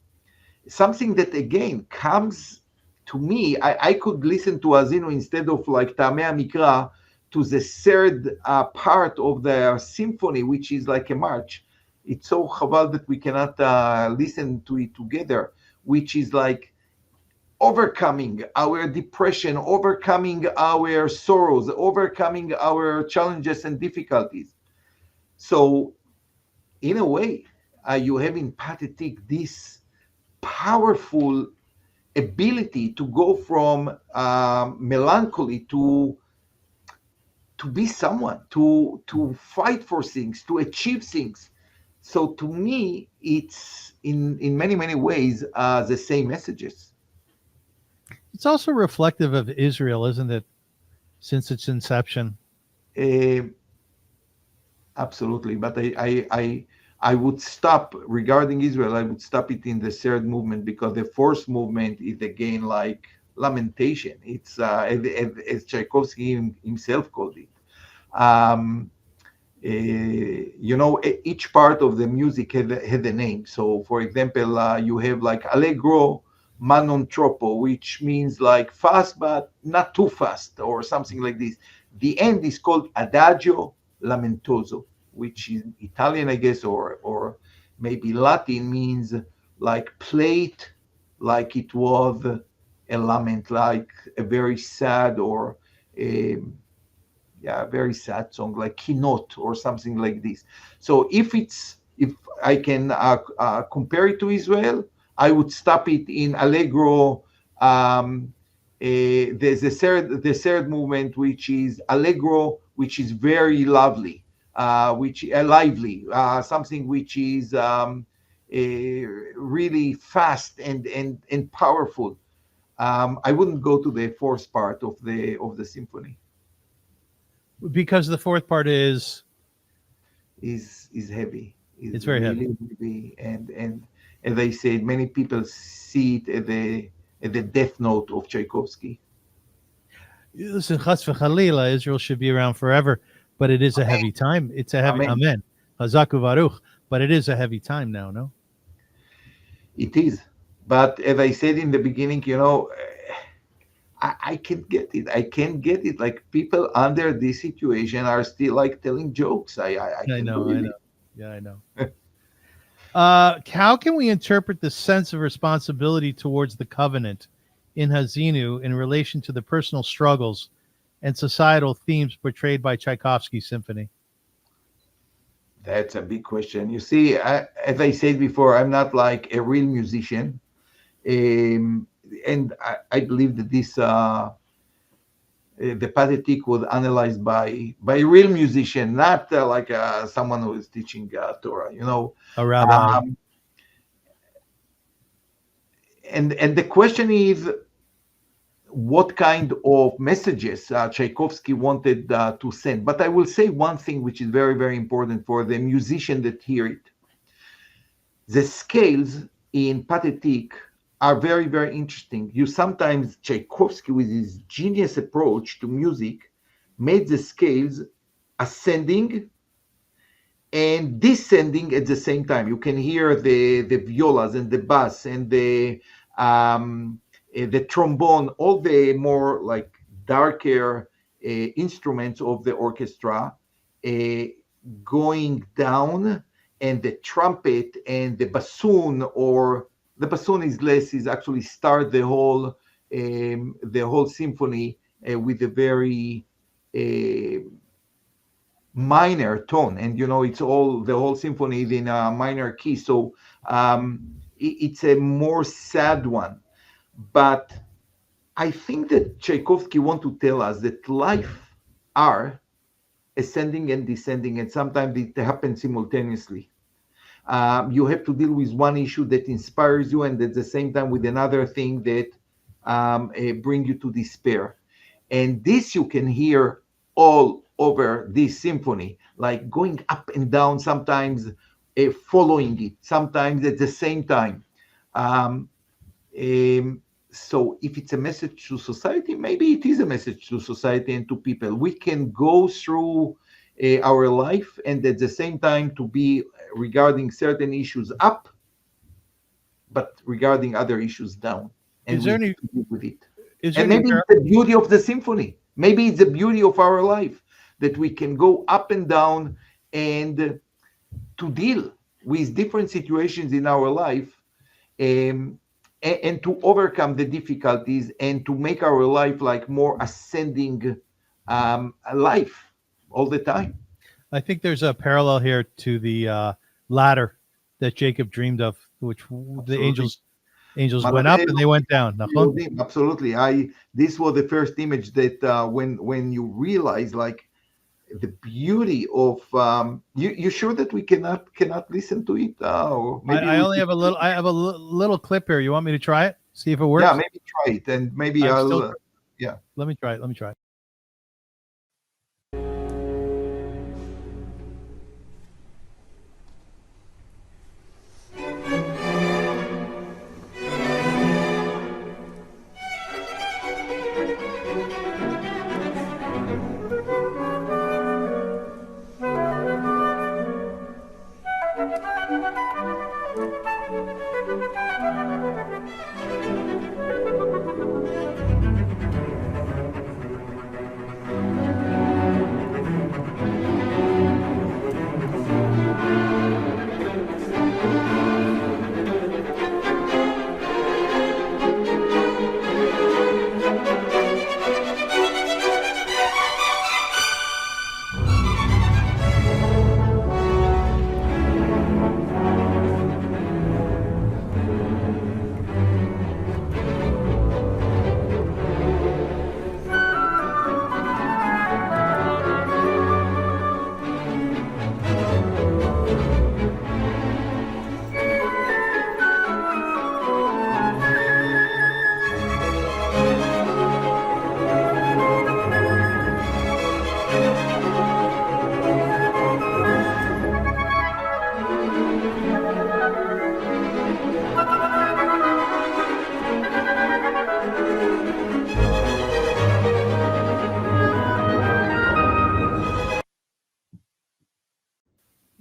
something that again comes to me. I could listen to Haazinu instead of like Tamei Mikra to the third part of the symphony, which is like a march. It's so chaval that we cannot listen to it together, which is like overcoming our depression, overcoming our sorrows, overcoming our challenges and difficulties. So, in a way, you have in Pathetique this powerful ability to go from melancholy to be someone, to fight for things, to achieve things. So to me, it's in many many ways the same messages. It's also reflective of Israel, isn't it? Since its inception. Uh, Absolutely, but I would stop regarding Israel. I would stop it in the third movement because the fourth movement is again like lamentation. It's as Tchaikovsky himself called it. Um, each part of the music had a name. So, for example, you have like allegro ma non troppo, which means like fast but not too fast, or something like this. The end is called adagio lamentoso, which is Italian, I guess, or maybe Latin, means like play it like it was a lament, like a very sad or a very sad song like keynote or something like this. So if I can compare it to Israel, I would stop it in allegro. There's the third movement, which is allegro, which is very lovely, which lively, something which is really fast and powerful. I wouldn't go to the fourth part of the symphony. Because the fourth part Is heavy, it's is very heavy. really heavy, and as I said, many people see it at the death note of Tchaikovsky. Listen, Chas v'Chalila, Israel should be around forever, but it is a heavy time. It's a heavy, Amen. amen. Hazaku Baruch, but it is a heavy time now, no? It is, but as I said in the beginning, I can't get it. I can't get it. Like people under this situation are still like telling jokes. I I can't know, I believe know. Yeah, I know. How can we interpret the sense of responsibility towards the covenant in Hazinu in relation to the personal struggles and societal themes portrayed by Tchaikovsky's symphony? That's a big question. You see, as I said before, I'm not like a real musician, um, and I believe that this the Pathetique was analyzed by a real musician, not like someone who is teaching Torah. A rabbi. Um, and the question is, what kind of messages Tchaikovsky wanted to send? But I will say one thing which is very, very important for the musician that hear it. The scales in Pathetique are very, very interesting. You sometimes, Tchaikovsky, with his genius approach to music, made the scales ascending and descending at the same time. You can hear the violas and the bass and the trombone, all the more like darker instruments of the orchestra uh, going down, and the trumpet and the bassoon, or the bassoon is less, is actually start the whole symphony with a very minor tone, and it's all the whole symphony is in a minor key, so it's a more sad one. But I think that Tchaikovsky want to tell us that life are ascending and descending, and sometimes it happens simultaneously. You have to deal with one issue that inspires you, and at the same time with another thing that bring you to despair. And this you can hear all over this symphony, like going up and down, sometimes following it, sometimes at the same time. Um, so if it's a message to society, maybe it is a message to society and to people. We can go through our life and at the same time to be regarding certain issues up, but regarding other issues down, and Is there we have any to deal with it. is there And any maybe it's the beauty of the symphony. Maybe it's the beauty of our life that we can go up and down and to deal with different situations in our life, um, and to overcome the difficulties and to make our life like more ascending life all the time. I think there's a parallel here to the ladder that Jacob dreamed of, which the Absolutely. angels went up and they went down. Nachon? Absolutely. This was the first image that when you realize like the beauty of you sure that we cannot listen to it, or maybe I we only should, have a little. I have a little clip here. You want me to try it? See if it yeah, works. maybe try it, and maybe I'm still. I'll yeah. Let me try it. Let me try it.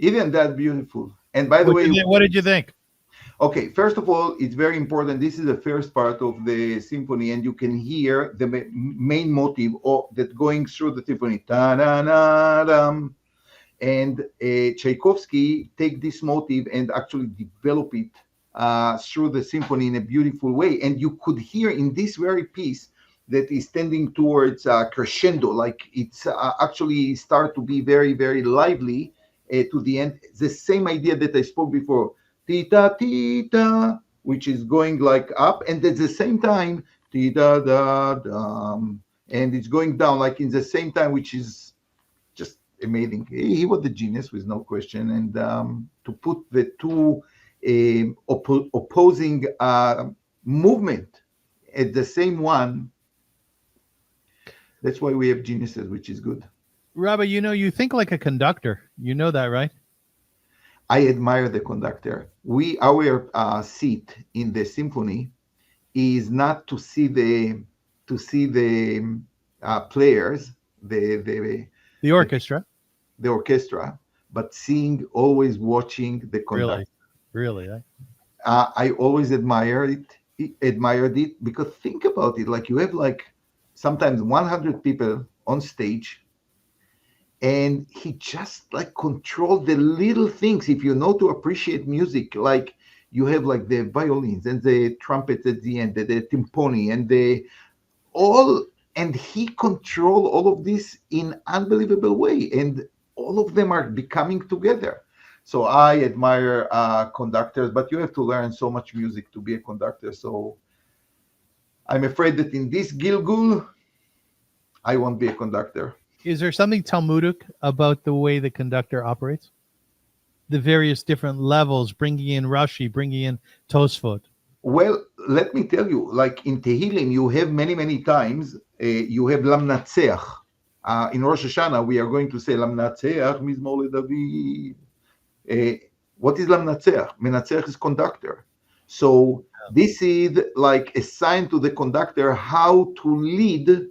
Isn't that beautiful? And by the way, What did you think? okay, first of all, it's very important. This is the first part of the symphony, and you can hear the main motive that going through the symphony. Ta-da-da-dum. And Tchaikovsky take this motive and actually develop it through the symphony in a beautiful way. And you could hear in this very piece that is tending towards crescendo, like it's actually start to be very, very lively to the end. The same idea that I spoke before, tita tita, which is going like up, and at the same time, tita da dum, and it's going down like in the same time, which is just amazing. He was the genius with no question, and to put the two opposing movement at the same one, that's why we have geniuses, which is good. Rabbi, you think like a conductor. You know that, right? I admire the conductor. Our seat in the symphony is not to see the players, The orchestra. the orchestra, but seeing, always watching the Really? conductor. Really? Eh? I always admired it because think about it. Like you have like sometimes 100 people on stage, and he just like control the little things. If you know to appreciate music, like you have like the violins and the trumpets at the end, the timpani, and the all, and he control all of this in unbelievable way, and all of them are becoming together. So I admire conductors, but you have to learn so much music to be a conductor. So I'm afraid that in this Gilgul, I won't be a conductor. Is there something Talmudic about the way the conductor operates? The various different levels, bringing in Rashi, bringing in Tosfot. Well, let me tell you, like in Tehillim, you have many, many times, you have Lamnatseach. In Rosh Hashanah, we are going to say Lamnatseach Mizmor LeDavid. What is Lamnatseach? Menatseach is conductor. So this is like a sign to the conductor how to lead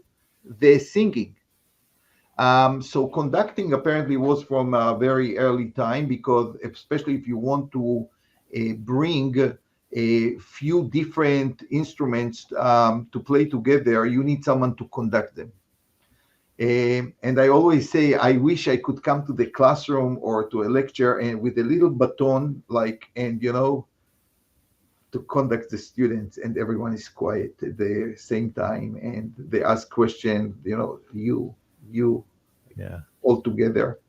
the singing. So conducting apparently was from a very early time because especially if you want to bring a few different instruments to play together, you need someone to conduct them. And I always say, I wish I could come to the classroom or to a lecture and with a little baton, like, and to conduct the students, and everyone is quiet at the same time, and they ask questions, you Yeah. all together.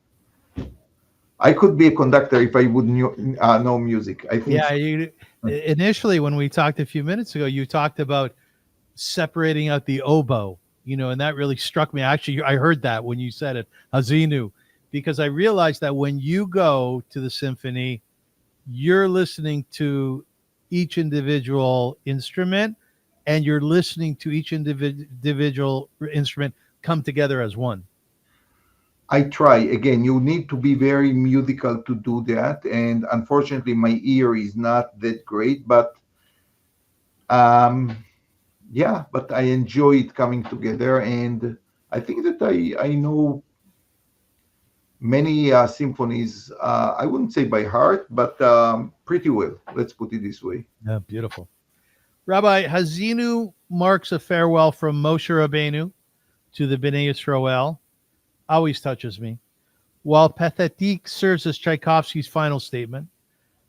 I could be a conductor if I would know music. I think. Yeah. Initially, when we talked a few minutes ago, you talked about separating out the oboe, and that really struck me. Actually, I heard that when you said it, Haazinu, because I realized that when you go to the symphony, you're listening to each individual instrument and you're listening to each individual instrument come together as one. I try again. You need to be very musical to do that, and unfortunately, my ear is not that great. But yeah, but I enjoy it coming together, and I think that I know many symphonies. I wouldn't say by heart, but pretty well. Let's put it this way. Yeah, beautiful. Rabbi, Haazinu marks a farewell from Moshe Rabbeinu to the Bnei Yisrael. Always touches me. While Pathetique serves as Tchaikovsky's final statement,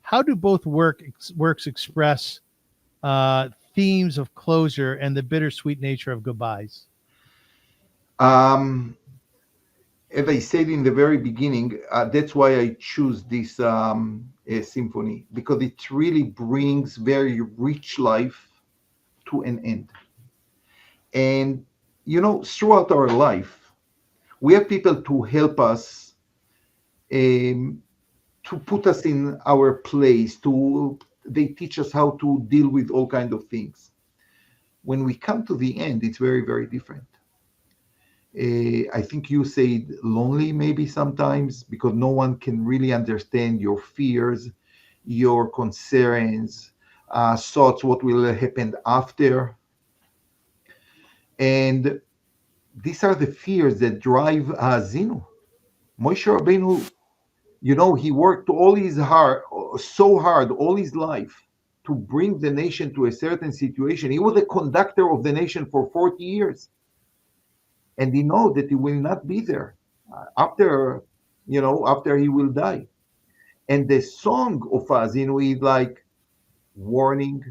how do both works express themes of closure and the bittersweet nature of goodbyes? Um, as I said in the very beginning, that's why I choose this symphony because it really brings very rich life to an end. And throughout our life, we have people to help us, to put us in our place. They teach us how to deal with all kinds of things. When we come to the end, it's very, very different. I think you said lonely maybe sometimes because no one can really understand your fears, your concerns, thoughts, what will happen after. And these are the fears that drive Zinu. Moshe Rabbeinu He worked so hard all his life to bring the nation to a certain situation. He was the conductor of the nation for 40 years. And he knows that he will not be there after he will die. And the song of Haazinu is like warning,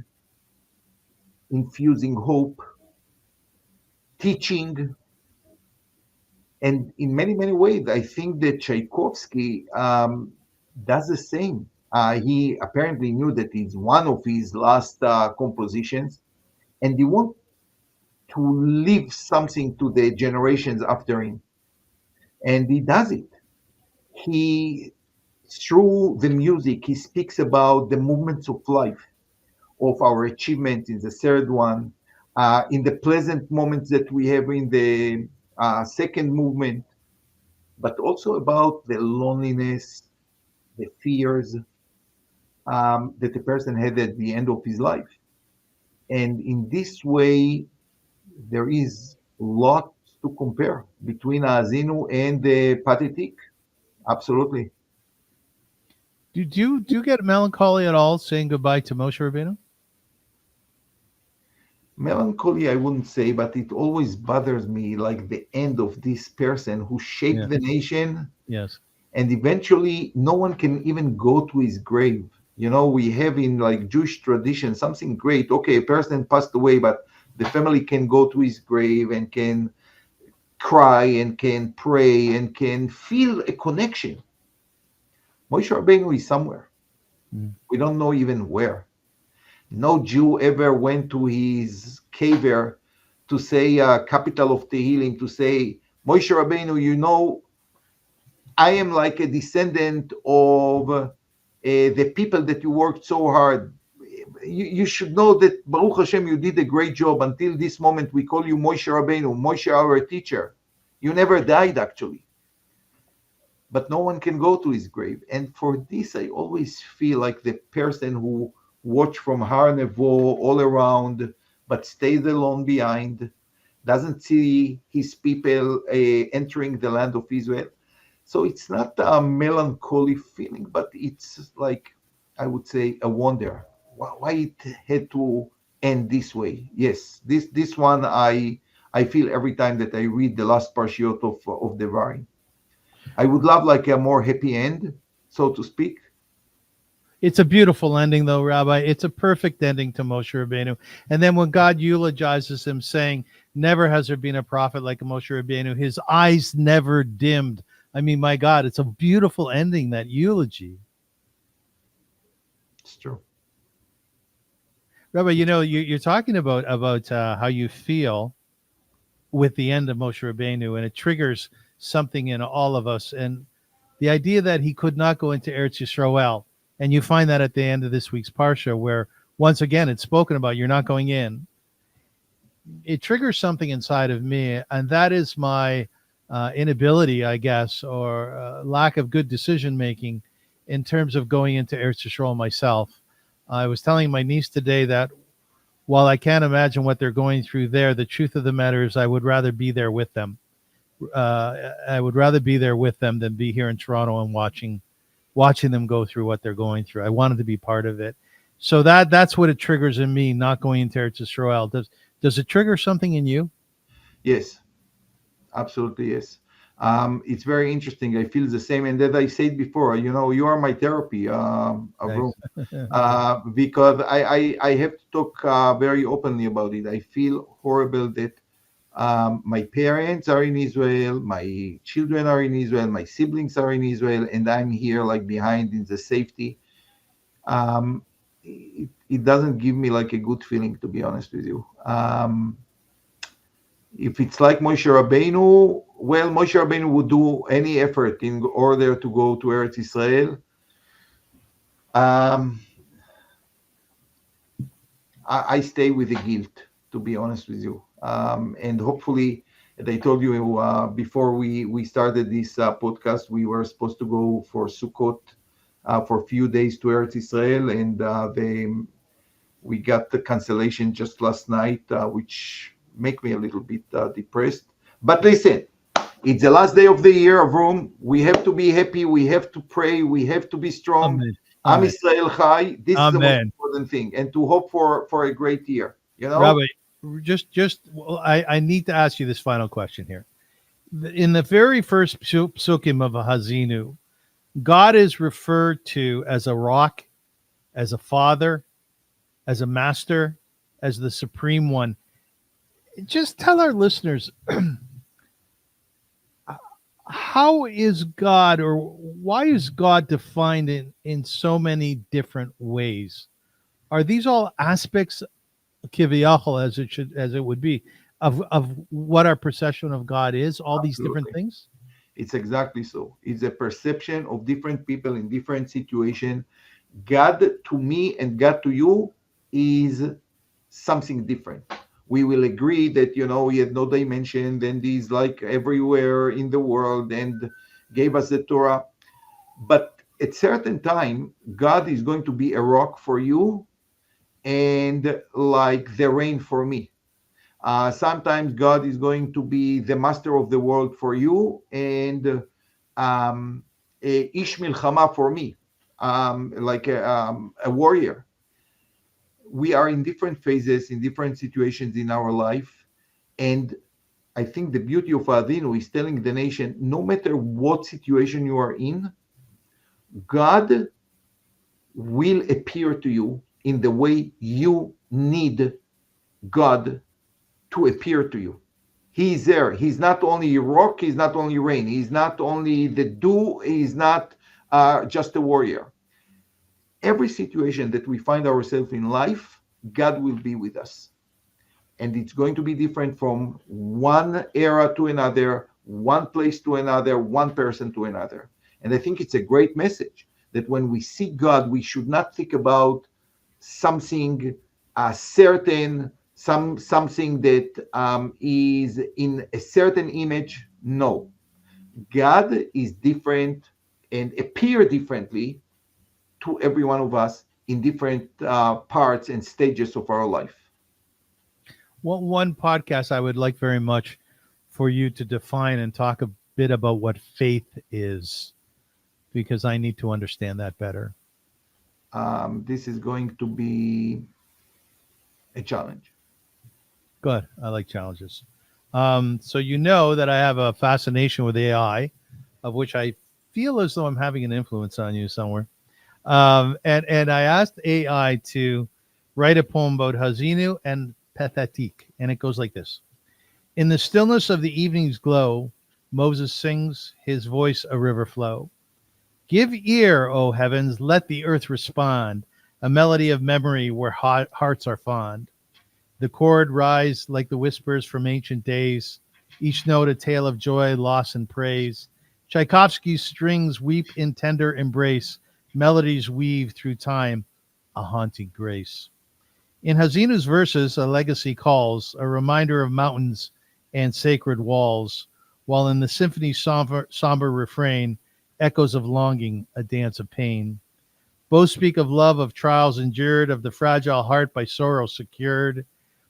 infusing hope, teaching, and in many, many ways, I think that Tchaikovsky does the same. He apparently knew that it's one of his last compositions, and he wants to leave something to the generations after him. And he does it. He, through the music, he speaks about the movements of life, of our achievement in the third one, in the pleasant moments that we have in the second movement, but also about the loneliness, the fears that the person had at the end of his life. And in this way, there is lots to compare between Haazinu and the Pathetique. Absolutely. Do you get melancholy at all saying goodbye to Moshe Rabbeinu? Melancholy, I wouldn't say, but it always bothers me, like the end of this person who shaped Yeah. the nation, Yes. and eventually no one can even go to his grave. We have in like Jewish tradition something great. Okay, a person passed away, but the family can go to his grave and can cry and can pray and can feel a connection. Moshe Rabbeinu is somewhere. Mm. We don't know even where. No Jew ever went to his caver to say, capital of Tehillim, to say, Moshe Rabbeinu, I am like a descendant of the people that you worked so hard. You should know that Baruch Hashem, you did a great job. Until this moment, we call you Moshe Rabbeinu, Moshe our teacher. You never died, actually. But no one can go to his grave. And for this, I always feel like the person who watched from Har Nevo all around, but stays alone behind, doesn't see his people entering the land of Israel. So it's not a melancholy feeling, but it's like, I would say, a wonder. Why it had to end this way? Yes, this one I feel every time that I read the last parshiot of the Devarim. I would love like a more happy end, so to speak. It's a beautiful ending, though, Rabbi. It's a perfect ending to Moshe Rabbeinu. And then when God eulogizes him, saying, "Never has there been a prophet like Moshe Rabbeinu. His eyes never dimmed." I mean, my God, it's a beautiful ending, that eulogy. It's true. Rabbi, you're talking about how you feel with the end of Moshe Rabbeinu, and it triggers something in all of us. And the idea that he could not go into Eretz Yisrael, and you find that at the end of this week's Parsha, where once again it's spoken about, you're not going in. It triggers something inside of me, and that is my inability, I guess, or lack of good decision making in terms of going into Eretz Yisrael myself. I was telling my niece today that while I can't imagine what they're going through there, the truth of the matter is I would rather be there with them. I would rather be there with them than be here in Toronto and watching them go through what they're going through. I wanted to be part of it. So that's what it triggers in me, not going into Eretz Yisrael. Does it trigger something in you? Yes, absolutely, yes. It's very interesting. I feel the same. And as I said before, you are my therapy, Avrum, because I have to talk very openly about it. I feel horrible that my parents are in Israel, my children are in Israel, my siblings are in Israel, and I'm here like behind in the safety. It doesn't give me like a good feeling, to be honest with you. If it's like Moshe Rabbeinu, well, Moshe Rabbeinu would do any effort in order to go to Eretz Israel. I stay with the guilt, to be honest with you. And hopefully, as I told you before we started this podcast, we were supposed to go for Sukkot for a few days to Eretz Israel, and we got the cancellation just last night, which make me a little bit depressed. But listen, It's the last day of the year, Avrum. We have to be happy. We have to pray. We have to be strong. Amen. Am Amen. Israel Chai. This is the most Amen. important thing, and to hope for a great year. You know, Rabbi, well, I need to ask you this final question here. In the very first psukim of Haazinu, God is referred to as a rock, as a father, as a master, as the supreme one. Just tell our listeners, how is God, or why is God defined in so many different ways? Are these all aspects, kiviyachol, as it would be, of what our perception of God is? All these different Absolutely. things. It's exactly so. It's a perception of different people in different situations. God to me and God to you is something different. We will agree that he had no dimension and he's like everywhere in the world and gave us the Torah. But at certain time, God is going to be a rock for you and like the rain for me. Sometimes God is going to be the master of the world for you and ish milchama for me, like a warrior. We are in different phases, in different situations in our life. And I think the beauty of Haazinu is telling the nation, no matter what situation you are in, God will appear to you in the way you need God to appear to you. He's there. He's not only rock, he's not only rain, he's not only the dew, he's not just a warrior. Every situation that we find ourselves in life, God will be with us. And it's going to be different from one era to another, one place to another, one person to another. And I think it's a great message that when we see God, we should not think about something certain, something that is in a certain image. No, God is different and appear differently to every one of us in different parts and stages of our life. One podcast I would like very much for you to define and talk a bit about what faith is, because I need to understand that better. This is going to be a challenge. Good. I like challenges. So you know that I have a fascination with AI, of which I feel as though I'm having an influence on you somewhere. And I asked AI to write a poem about Haazinu and Pathetique, and it goes like this. In the stillness of the evening's glow, Moses sings, his voice a river flow. Give ear, O heavens, let the earth respond, a melody of memory where hearts are fond. The chord rise like the whispers from ancient days, each note a tale of joy, loss, and praise. Tchaikovsky's strings weep in tender embrace, melodies weave through time, a haunting grace. In Haazinu's verses, a legacy calls, a reminder of mountains and sacred walls, while in the symphony's somber refrain, echoes of longing, a dance of pain. Both speak of love, of trials endured, of the fragile heart by sorrow secured.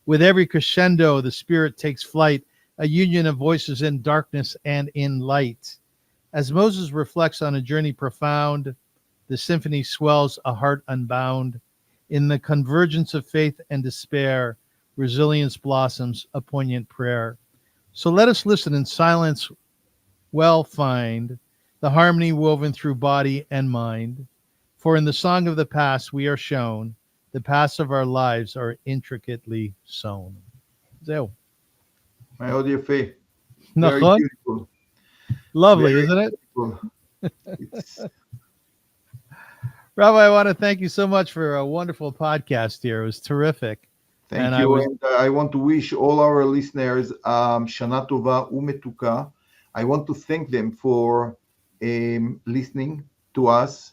With every crescendo, the spirit takes flight, a union of voices in darkness and in light. As Moses reflects on a journey profound, the symphony swells a heart unbound. In the convergence of faith and despair, resilience blossoms a poignant prayer. So let us listen in silence, well find the harmony woven through body and mind. For in the song of the past we are shown, the paths of our lives are intricately sewn. זהו. מאוד יפה. Very נכון? beautiful. Lovely, Very isn't it? beautiful. It's, Rabbi, I want to thank you so much for a wonderful podcast here. It was terrific. thank And I you. was And I want to wish all our listeners Shana Tova Umetuka. I want to thank them for listening to us,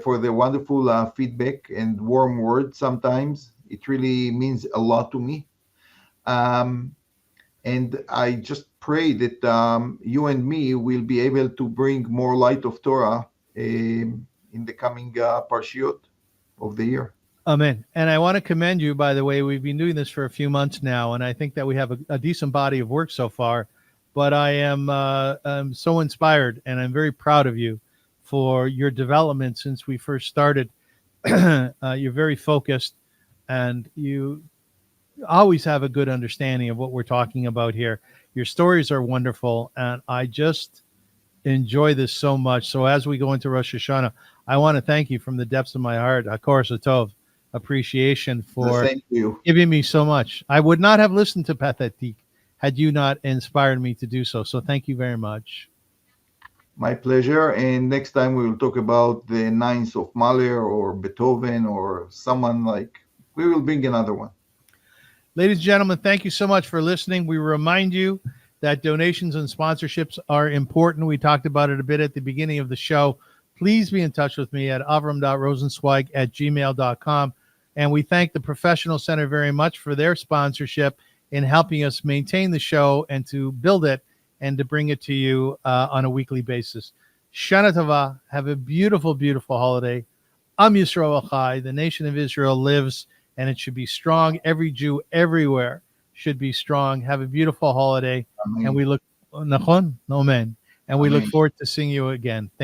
for the wonderful feedback and warm words sometimes. It really means a lot to me. And I just pray that you and me will be able to bring more light of Torah in the coming Parshiot of the year. Amen. And I want to commend you, by the way. We've been doing this for a few months now, and I think that we have a decent body of work so far. but I am I'm so inspired, and I'm very proud of you for your development since we first started. You're very focused, and you always have a good understanding of what we're talking about here. Your stories are wonderful, and I just enjoy this so much. So as we go into Rosh Hashanah, I want to thank you from the depths of my heart, Hakor Satov, appreciation The for same to you. giving me so much. I would not have listened to Pathetique had you not inspired me to do so. So thank you very much. My pleasure. And next time we will talk about the Ninth of Mahler or Beethoven or someone like. We will bring another one. Ladies and gentlemen, thank you so much for listening. We remind you that donations and sponsorships are important. We talked about it a bit at the beginning of the show. Please be in touch with me at avrum.rosensweig@gmail.com. And we thank the Professional Center very much for their sponsorship in helping us maintain the show and to build it and to bring it to you on a weekly basis. Shana Tova. Have a beautiful, beautiful holiday. Am Yisrael Chai. The nation of Israel lives, and it should be strong. Every Jew everywhere should be strong. Have a beautiful holiday. Amen. And we look, Nachon? No, man. And we look Amen. forward to seeing you again.